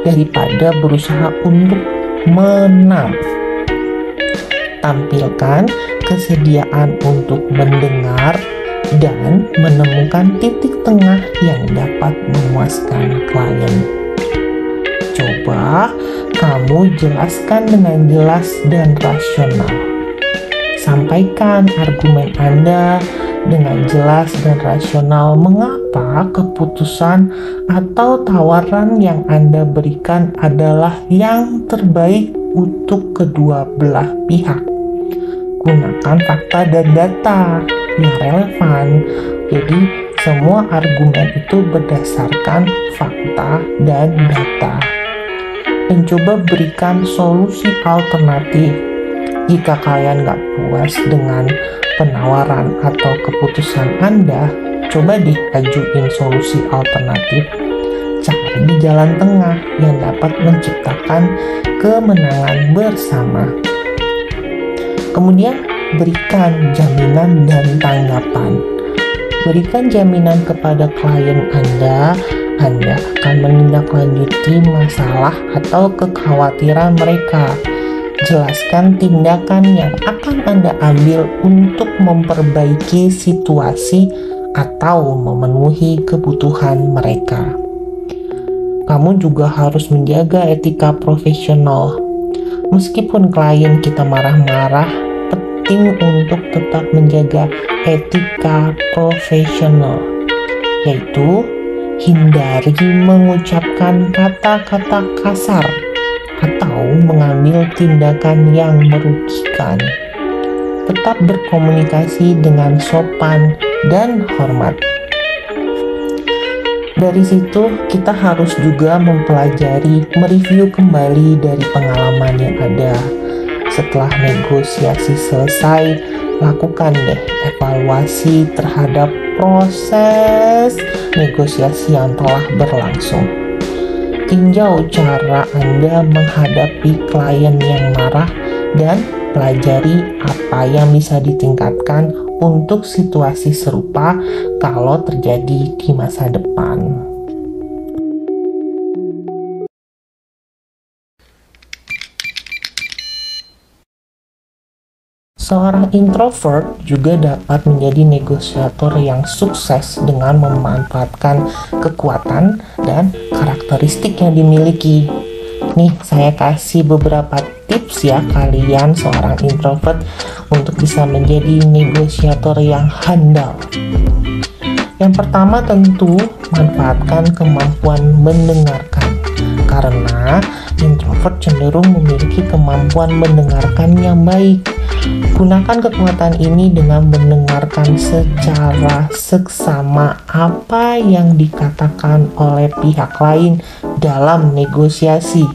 daripada berusaha untuk menang. Tampilkan kesediaan untuk mendengar dan menemukan titik tengah yang dapat memuaskan klien. Coba kamu jelaskan dengan jelas dan rasional. Sampaikan argumen Anda dengan jelas dan rasional mengapa keputusan atau tawaran yang Anda berikan adalah yang terbaik untuk kedua belah pihak. Gunakan fakta dan data yang relevan. Jadi, semua argumen itu berdasarkan fakta dan data. Dan coba berikan solusi alternatif. Jika kalian nggak puas dengan penawaran atau keputusan Anda, coba deh ajuin solusi alternatif. Cari jalan tengah yang dapat menciptakan kemenangan bersama. Kemudian berikan jaminan dan tanggapan. Berikan jaminan kepada klien Anda akan menindaklanjuti masalah atau kekhawatiran mereka. Jelaskan tindakan yang akan Anda ambil untuk memperbaiki situasi atau memenuhi kebutuhan mereka. Kamu juga harus menjaga etika profesional. Meskipun klien kita marah-marah, penting untuk tetap menjaga etika profesional, yaitu hindari mengucapkan kata-kata kasar atau mengambil tindakan yang merugikan. Tetap berkomunikasi dengan sopan dan hormat. Dari situ kita harus juga mempelajari, mereview kembali dari pengalaman yang ada. Setelah negosiasi selesai, lakukan deh evaluasi terhadap proses negosiasi yang telah berlangsung. Tinjau cara Anda menghadapi klien yang marah dan pelajari apa yang bisa ditingkatkan untuk situasi serupa kalau terjadi di masa depan. Seorang introvert juga dapat menjadi negosiator yang sukses dengan memanfaatkan kekuatan dan karakteristik yang dimiliki. Nih, saya kasih beberapa tips ya kalian seorang introvert untuk bisa menjadi negosiator yang handal. Yang pertama tentu manfaatkan kemampuan mendengarkan. Karena introvert cenderung memiliki kemampuan mendengarkan yang baik. Gunakan kekuatan ini dengan mendengarkan secara seksama apa yang dikatakan oleh pihak lain dalam negosiasi.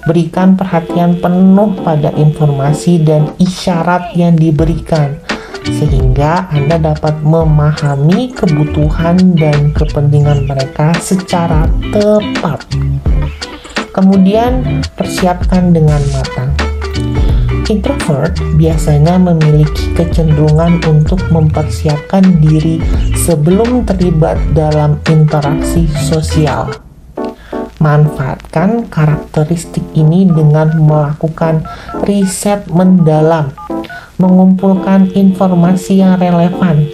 Berikan perhatian penuh pada informasi dan isyarat yang diberikan, sehingga Anda dapat memahami kebutuhan dan kepentingan mereka secara tepat. Kemudian, persiapkan dengan matang. Introvert biasanya memiliki kecenderungan untuk mempersiapkan diri sebelum terlibat dalam interaksi sosial. Manfaatkan karakteristik ini dengan melakukan riset mendalam, mengumpulkan informasi yang relevan,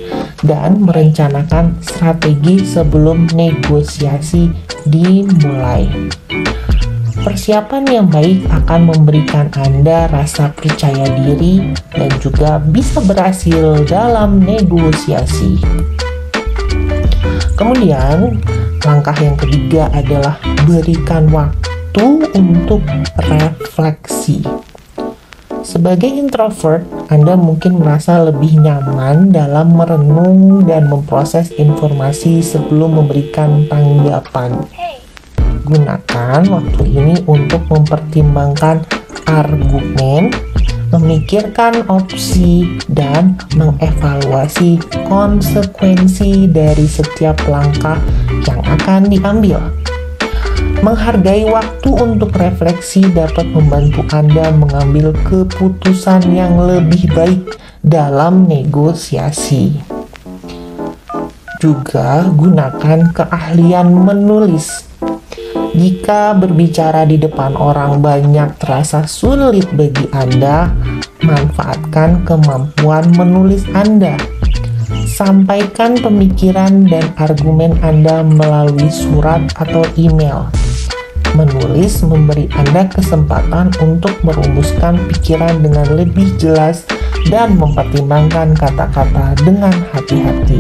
dan merencanakan strategi sebelum negosiasi dimulai. Persiapan yang baik akan memberikan Anda rasa percaya diri dan juga bisa berhasil dalam negosiasi. Kemudian, langkah yang ketiga adalah berikan waktu untuk refleksi. Sebagai introvert, Anda mungkin merasa lebih nyaman dalam merenung dan memproses informasi sebelum memberikan tanggapan. Gunakan waktu ini untuk mempertimbangkan argumen, memikirkan opsi dan mengevaluasi konsekuensi dari setiap langkah yang akan diambil. Menghargai waktu untuk refleksi dapat membantu Anda mengambil keputusan yang lebih baik dalam negosiasi. Juga gunakan keahlian menulis. Jika berbicara di depan orang banyak terasa sulit bagi Anda, manfaatkan kemampuan menulis Anda. Sampaikan pemikiran dan argumen Anda melalui surat atau email. Menulis memberi Anda kesempatan untuk merumuskan pikiran dengan lebih jelas dan mempertimbangkan kata-kata dengan hati-hati.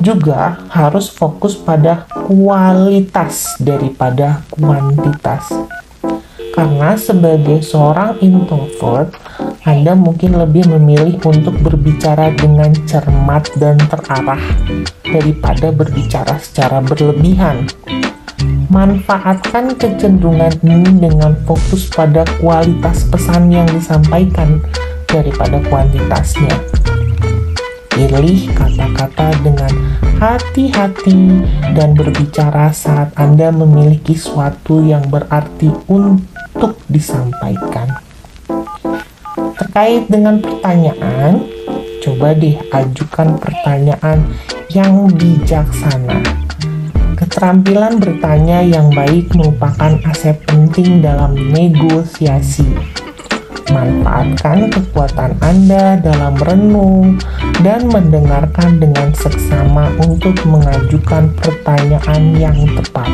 Juga harus fokus pada kualitas daripada kuantitas. Karena sebagai seorang introvert, Anda mungkin lebih memilih untuk berbicara dengan cermat dan terarah daripada berbicara secara berlebihan. Manfaatkan kecenderungan ini dengan fokus pada kualitas pesan yang disampaikan daripada kuantitasnya. Pilih kata-kata dengan hati-hati dan berbicara saat Anda memiliki sesuatu yang berarti untuk disampaikan. Terkait dengan pertanyaan, coba deh ajukan pertanyaan yang bijaksana. Keterampilan bertanya yang baik merupakan aset penting dalam negosiasi. Manfaatkan kekuatan Anda dalam merenung dan mendengarkan dengan seksama untuk mengajukan pertanyaan yang tepat.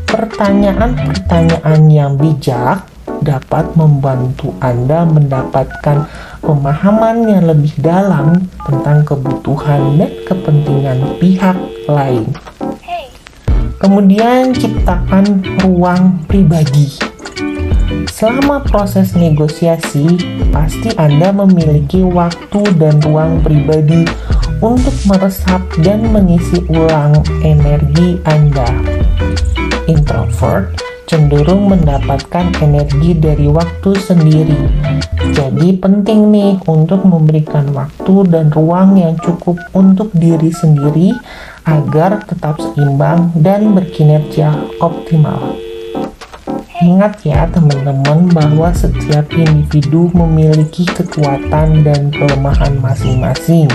Pertanyaan-pertanyaan yang bijak dapat membantu Anda mendapatkan pemahaman yang lebih dalam tentang kebutuhan dan kepentingan pihak lain. Kemudian, ciptakan ruang pribadi. Selama proses negosiasi, pasti Anda memiliki waktu dan ruang pribadi untuk meresap dan mengisi ulang energi Anda. Introvert cenderung mendapatkan energi dari waktu sendiri. Jadi penting nih untuk memberikan waktu dan ruang yang cukup untuk diri sendiri agar tetap seimbang dan berkinerja optimal. Ingat ya teman-teman bahwa setiap individu memiliki kekuatan dan kelemahan masing-masing.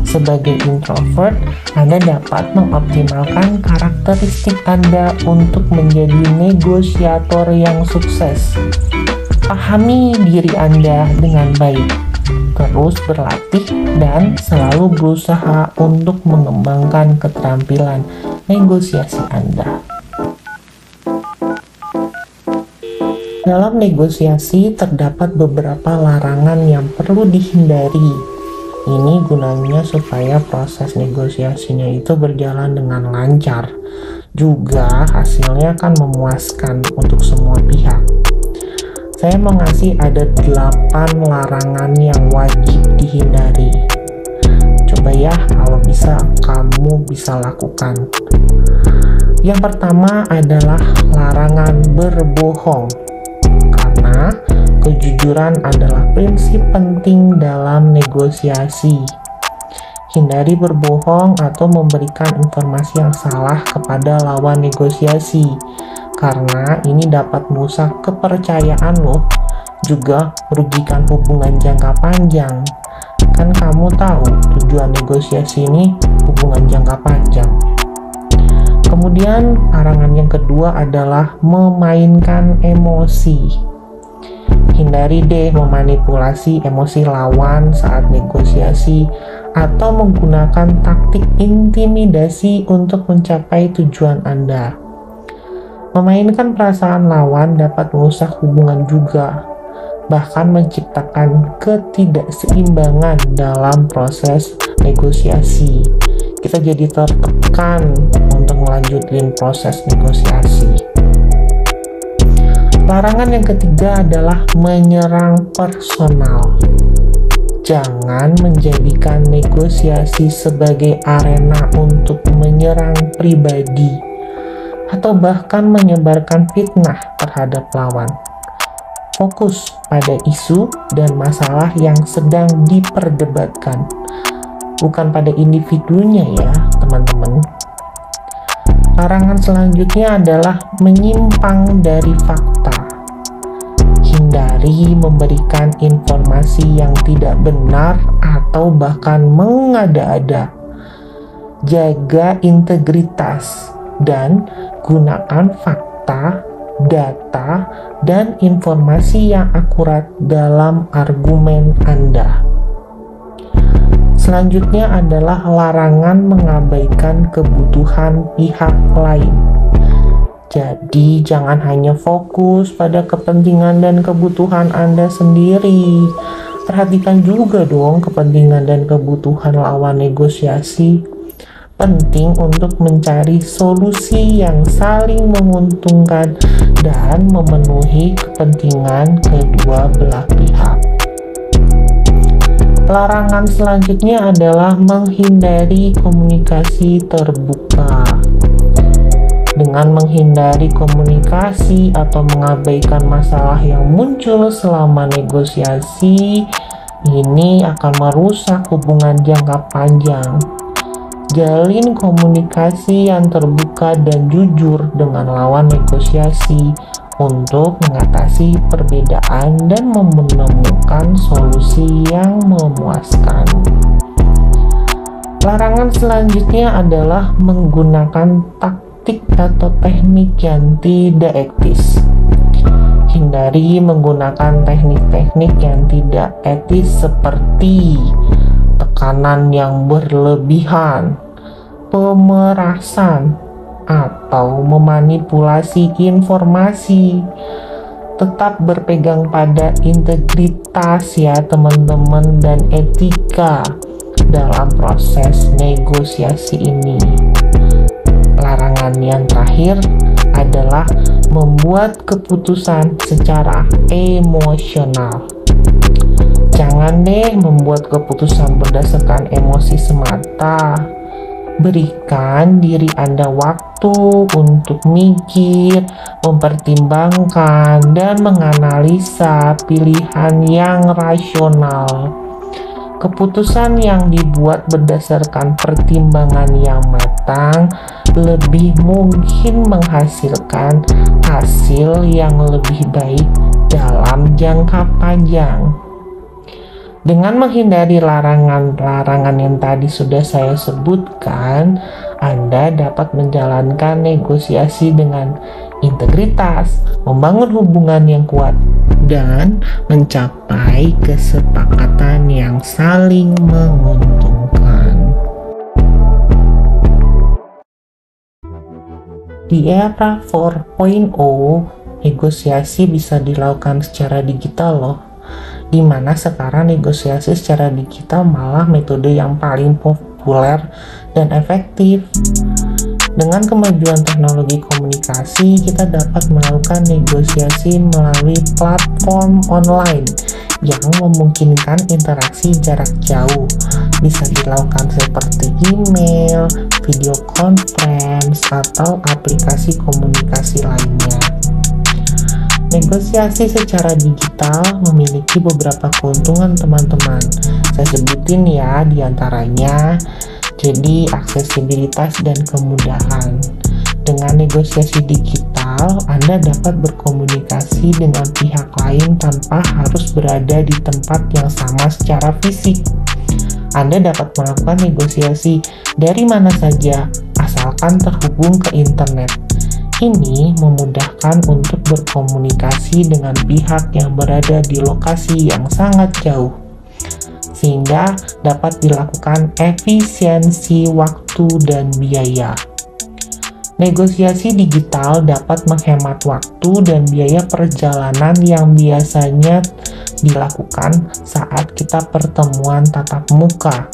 Sebagai introvert, Anda dapat mengoptimalkan karakteristik Anda untuk menjadi negosiator yang sukses. Pahami diri Anda dengan baik, terus berlatih dan selalu berusaha untuk mengembangkan keterampilan negosiasi Anda. Dalam negosiasi terdapat beberapa larangan yang perlu dihindari. Ini gunanya supaya proses negosiasinya itu berjalan dengan lancar. Juga hasilnya kan memuaskan untuk semua pihak. Saya mau ngasih ada 8 larangan yang wajib dihindari. Coba ya kalau bisa kamu bisa lakukan. Yang pertama adalah larangan berbohong. Karena kejujuran adalah prinsip penting dalam negosiasi. Hindari berbohong atau memberikan informasi yang salah kepada lawan negosiasi, karena ini dapat merusak kepercayaan loh, juga merugikan hubungan jangka panjang. Kan kamu tahu tujuan negosiasi ini hubungan jangka panjang. Kemudian larangan yang kedua adalah memainkan emosi. Hindari deh memanipulasi emosi lawan saat negosiasi atau menggunakan taktik intimidasi untuk mencapai tujuan Anda. Memainkan perasaan lawan dapat merusak hubungan juga, bahkan menciptakan ketidakseimbangan dalam proses negosiasi. Kita jadi tertekan untuk melanjutkan proses negosiasi. Larangan yang ketiga adalah menyerang personal. Jangan menjadikan negosiasi sebagai arena untuk menyerang pribadi atau bahkan menyebarkan fitnah terhadap lawan. fokus pada isu dan masalah yang sedang diperdebatkan, bukan pada individunya ya teman-teman. Larangan selanjutnya adalah menyimpang dari fakta. Hindari memberikan informasi yang tidak benar atau bahkan mengada-ada. Jaga integritas dan gunakan fakta, data, dan informasi yang akurat dalam argumen Anda. Selanjutnya adalah larangan mengabaikan kebutuhan pihak lain. Jadi, jangan hanya fokus pada kepentingan dan kebutuhan Anda sendiri. Perhatikan juga dong kepentingan dan kebutuhan lawan negosiasi. Penting untuk mencari solusi yang saling menguntungkan dan memenuhi kepentingan kedua belah pihak. Larangan selanjutnya adalah menghindari komunikasi terbuka. Dengan menghindari komunikasi atau mengabaikan masalah yang muncul selama negosiasi, ini akan merusak hubungan jangka panjang. Jalin komunikasi yang terbuka dan jujur dengan lawan negosiasi untuk mengatasi perbedaan dan menemukan solusi yang memuaskan. Larangan selanjutnya adalah menggunakan taktik atau teknik yang tidak etis. Hindari menggunakan teknik-teknik yang tidak etis seperti tekanan yang berlebihan, pemerasan, atau memanipulasi informasi. Tetap berpegang pada integritas ya teman-teman dan etika dalam proses negosiasi ini. Larangan yang terakhir adalah membuat keputusan secara emosional. Jangan deh membuat keputusan berdasarkan emosi semata. Berikan diri Anda waktu untuk mikir, mempertimbangkan, dan menganalisa pilihan yang rasional. Keputusan yang dibuat berdasarkan pertimbangan yang matang lebih mungkin menghasilkan hasil yang lebih baik dalam jangka panjang. Dengan menghindari larangan-larangan yang tadi sudah saya sebutkan, Anda dapat menjalankan negosiasi dengan integritas, membangun hubungan yang kuat, dan mencapai kesepakatan yang saling menguntungkan. Di era 4.0, negosiasi bisa dilakukan secara digital loh. Di mana sekarang negosiasi secara digital malah metode yang paling populer dan efektif. Dengan kemajuan teknologi komunikasi, kita dapat melakukan negosiasi melalui platform online yang memungkinkan interaksi jarak jauh. Bisa dilakukan seperti email, video conference, atau aplikasi komunikasi lainnya. Negosiasi secara digital memiliki beberapa keuntungan teman-teman. Saya sebutin ya diantaranya. Jadi aksesibilitas dan kemudahan. Dengan negosiasi digital, Anda dapat berkomunikasi dengan pihak lain tanpa harus berada di tempat yang sama secara fisik. Anda dapat melakukan negosiasi dari mana saja asalkan terhubung ke internet. Ini memudahkan untuk berkomunikasi dengan pihak yang berada di lokasi yang sangat jauh, sehingga dapat dilakukan efisiensi waktu dan biaya. Negosiasi digital dapat menghemat waktu dan biaya perjalanan yang biasanya dilakukan saat kita pertemuan tatap muka.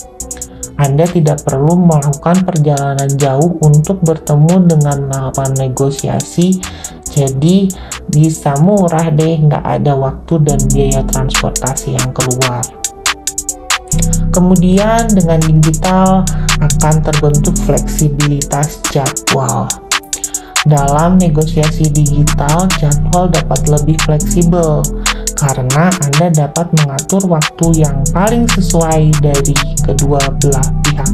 Anda tidak perlu melakukan perjalanan jauh untuk bertemu dengan lawan negosiasi, jadi bisa murah deh, nggak ada waktu dan biaya transportasi yang keluar. Kemudian dengan digital akan terbentuk fleksibilitas jadwal. Dalam negosiasi digital, jadwal dapat lebih fleksibel. karena Anda dapat mengatur waktu yang paling sesuai dari kedua belah pihak.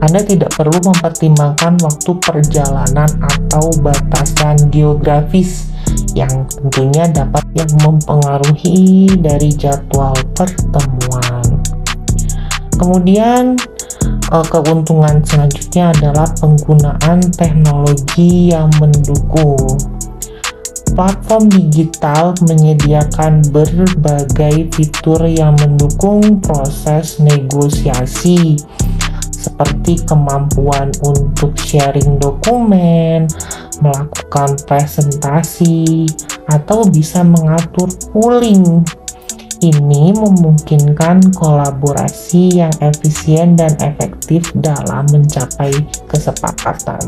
Anda tidak perlu mempertimbangkan waktu perjalanan atau batasan geografis yang tentunya dapat mempengaruhi dari jadwal pertemuan. Kemudian keuntungan selanjutnya adalah penggunaan teknologi yang mendukung. Platform digital menyediakan berbagai fitur yang mendukung proses negosiasi, seperti kemampuan untuk sharing dokumen, melakukan presentasi, atau bisa mengatur pooling. Ini memungkinkan kolaborasi yang efisien dan efektif dalam mencapai kesepakatan.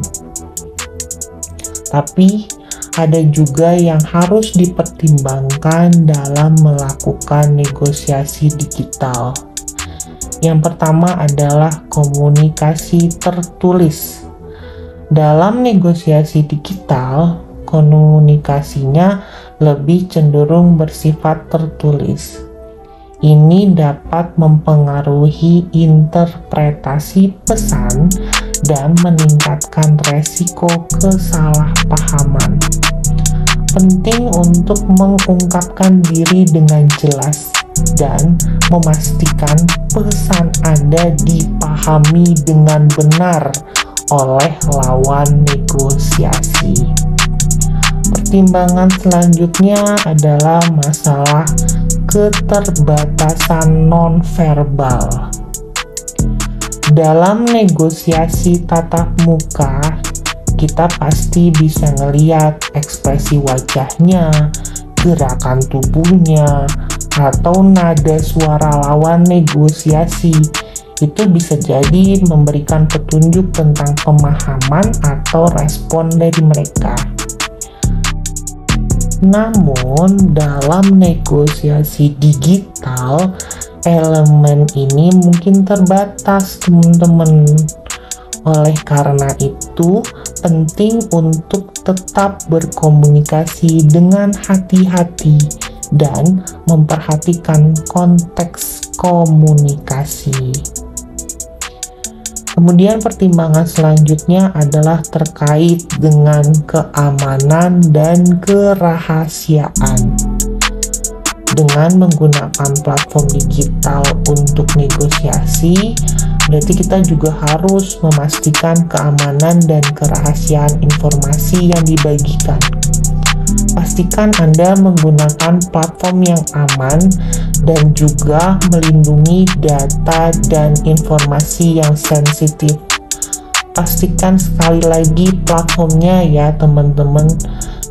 Tapi, ada juga yang harus dipertimbangkan dalam melakukan negosiasi digital. Yang pertama adalah komunikasi tertulis. Dalam negosiasi digital, komunikasinya lebih cenderung bersifat tertulis. Ini dapat mempengaruhi interpretasi pesan dan meningkatkan resiko kesalahpahaman. Penting untuk mengungkapkan diri dengan jelas dan memastikan pesan Anda dipahami dengan benar oleh lawan negosiasi. Pertimbangan selanjutnya adalah masalah keterbatasan nonverbal. Dalam negosiasi tatap muka, kita pasti bisa ngeliat ekspresi wajahnya, gerakan tubuhnya, atau nada suara lawan negosiasi. Itu bisa jadi memberikan petunjuk tentang pemahaman atau respon dari mereka. Namun, dalam negosiasi digital, elemen ini mungkin terbatas, teman-teman. Oleh karena itu, penting untuk tetap berkomunikasi dengan hati-hati dan memperhatikan konteks komunikasi. Kemudian pertimbangan selanjutnya adalah terkait dengan keamanan dan kerahasiaan. Dengan menggunakan platform digital untuk negosiasi, berarti kita juga harus memastikan keamanan dan kerahasiaan informasi yang dibagikan. Pastikan Anda menggunakan platform yang aman dan juga melindungi data dan informasi yang sensitif. Pastikan sekali lagi platformnya ya teman-teman,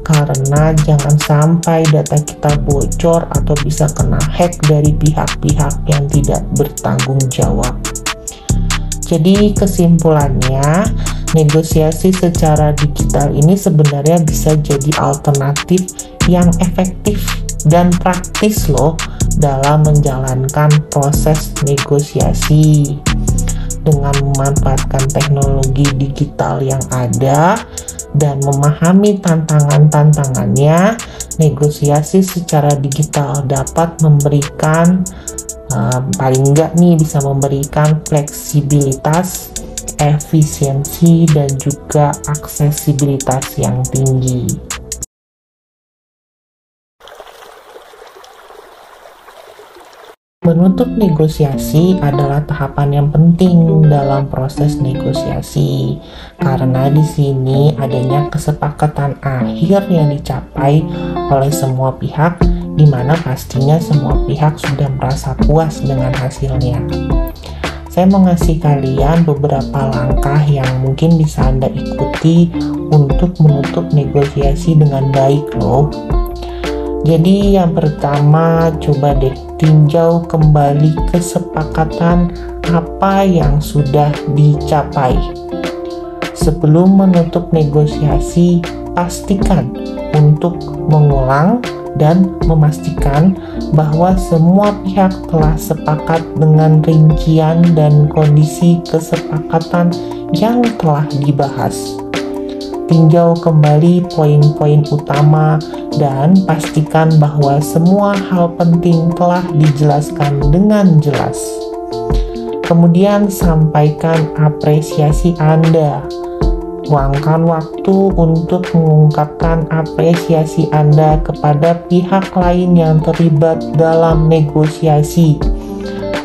karena jangan sampai data kita bocor atau bisa kena hack dari pihak-pihak yang tidak bertanggung jawab. Jadi kesimpulannya, negosiasi secara digital ini sebenarnya bisa jadi alternatif yang efektif dan praktis loh dalam menjalankan proses negosiasi. Dengan memanfaatkan teknologi digital yang ada dan memahami tantangan-tantangannya, negosiasi secara digital dapat memberikan paling enggak nih bisa memberikan fleksibilitas, efisiensi, dan juga aksesibilitas yang tinggi. Menutup negosiasi adalah tahapan yang penting dalam proses negosiasi, karena di sini adanya kesepakatan akhir yang dicapai oleh semua pihak, di mana pastinya semua pihak sudah merasa puas dengan hasilnya. Saya mau ngasih kalian beberapa langkah yang mungkin bisa Anda ikuti untuk menutup negosiasi dengan baik loh. Jadi yang pertama, coba deh tinjau kembali kesepakatan apa yang sudah dicapai. Sebelum menutup negosiasi, pastikan untuk mengulang dan memastikan bahwa semua pihak telah sepakat dengan rincian dan kondisi kesepakatan yang telah dibahas. Tinjau kembali poin-poin utama dan pastikan bahwa semua hal penting telah dijelaskan dengan jelas. Kemudian sampaikan apresiasi Anda. Luangkan waktu untuk mengungkapkan apresiasi Anda kepada pihak lain yang terlibat dalam negosiasi.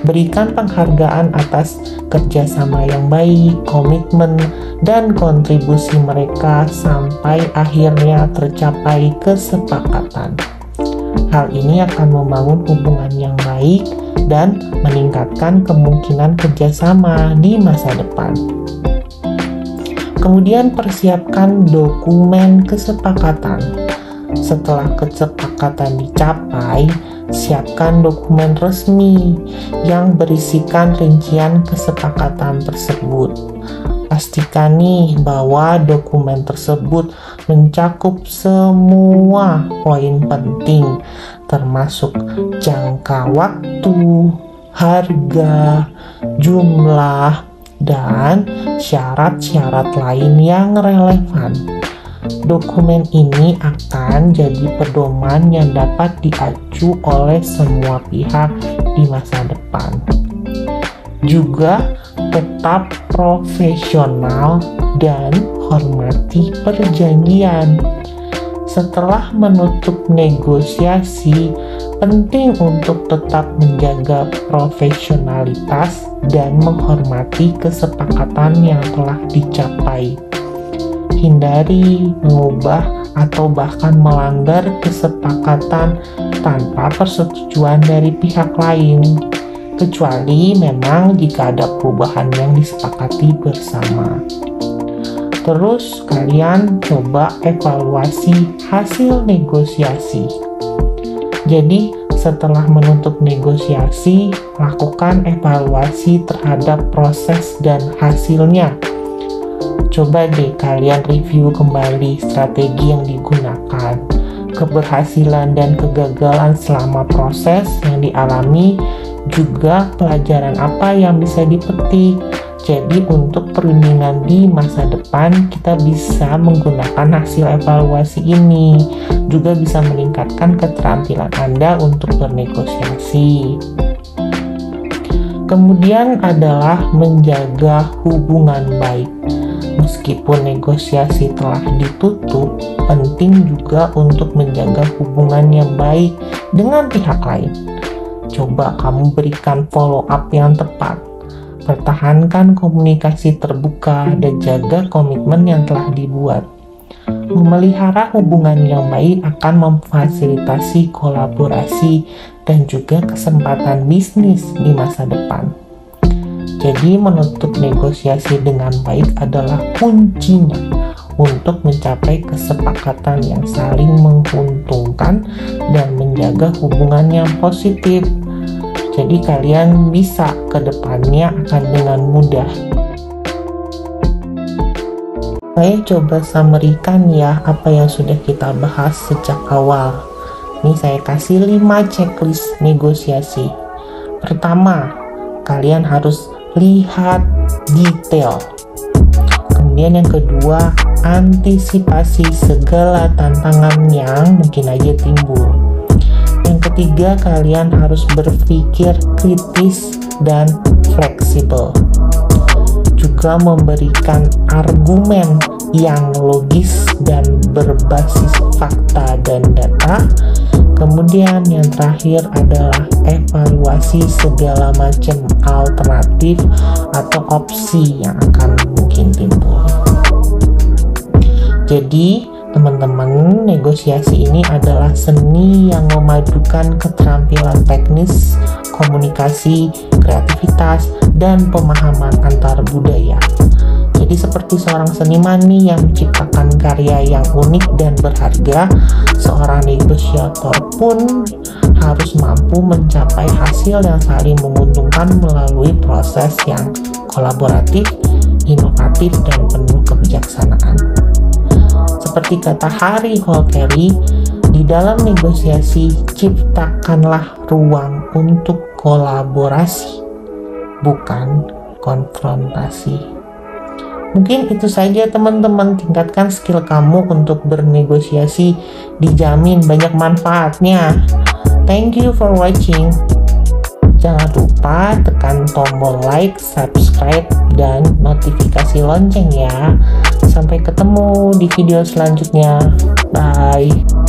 Berikan penghargaan atas kerjasama yang baik, komitmen, dan kontribusi mereka sampai akhirnya tercapai kesepakatan. Hal ini akan membangun hubungan yang baik dan meningkatkan kemungkinan kerjasama di masa depan. Kemudian persiapkan dokumen kesepakatan. Setelah kesepakatan dicapai, siapkan dokumen resmi yang berisikan rincian kesepakatan tersebut. Pastikan nih bahwa dokumen tersebut mencakup semua poin penting, termasuk jangka waktu, harga, jumlah, dan syarat-syarat lain yang relevan. Dokumen ini akan jadi pedoman yang dapat diacu oleh semua pihak di masa depan. Juga tetap profesional dan hormati perjanjian. Setelah menutup negosiasi, penting untuk tetap menjaga profesionalitas dan menghormati kesepakatan yang telah dicapai. Hindari mengubah atau bahkan melanggar kesepakatan tanpa persetujuan dari pihak lain, kecuali memang jika ada perubahan yang disepakati bersama. Terus kalian coba evaluasi hasil negosiasi. Jadi setelah menutup negosiasi, lakukan evaluasi terhadap proses dan hasilnya. Coba deh kalian review kembali strategi yang digunakan, keberhasilan dan kegagalan selama proses yang dialami, juga pelajaran apa yang bisa dipetik. Jadi untuk perundingan di masa depan kita bisa menggunakan hasil evaluasi ini, juga bisa meningkatkan keterampilan Anda untuk bernegosiasi. Kemudian adalah menjaga hubungan baik. Meskipun negosiasi telah ditutup, penting juga untuk menjaga hubungan yang baik dengan pihak lain. Coba kamu berikan follow up yang tepat. Pertahankan komunikasi terbuka dan jaga komitmen yang telah dibuat. Memelihara hubungan yang baik akan memfasilitasi kolaborasi dan juga kesempatan bisnis di masa depan. Jadi menutup negosiasi dengan baik adalah kuncinya untuk mencapai kesepakatan yang saling menguntungkan dan menjaga hubungan yang positif. Jadi kalian bisa ke depannya akan dengan mudah. Saya coba summary-kan ya apa yang sudah kita bahas sejak awal. Ini saya kasih 5 checklist negosiasi. Pertama, kalian harus lihat detail. Kemudian yang kedua, antisipasi segala tantangan yang mungkin aja timbul. Yang ketiga, kalian harus berpikir kritis dan fleksibel. Juga memberikan argumen yang logis dan berbasis fakta dan data. Kemudian yang terakhir adalah evaluasi segala macam alternatif atau opsi yang akan mungkin timbul. Jadi teman-teman, negosiasi ini adalah seni yang memadukan keterampilan teknis, komunikasi, kreativitas, dan pemahaman antar budaya. Jadi seperti seorang seniman nih yang menciptakan karya yang unik dan berharga, seorang negosiator pun harus mampu mencapai hasil yang saling menguntungkan melalui proses yang kolaboratif, inovatif, dan penuh kebijaksanaan. Seperti kata Harry Holkery, di dalam negosiasi ciptakanlah ruang untuk kolaborasi, bukan konfrontasi. Mungkin itu saja teman-teman, tingkatkan skill kamu untuk bernegosiasi, dijamin banyak manfaatnya. Thank you for watching. Jangan lupa tekan tombol like, subscribe, dan notifikasi lonceng ya. Sampai ketemu di video selanjutnya. Bye.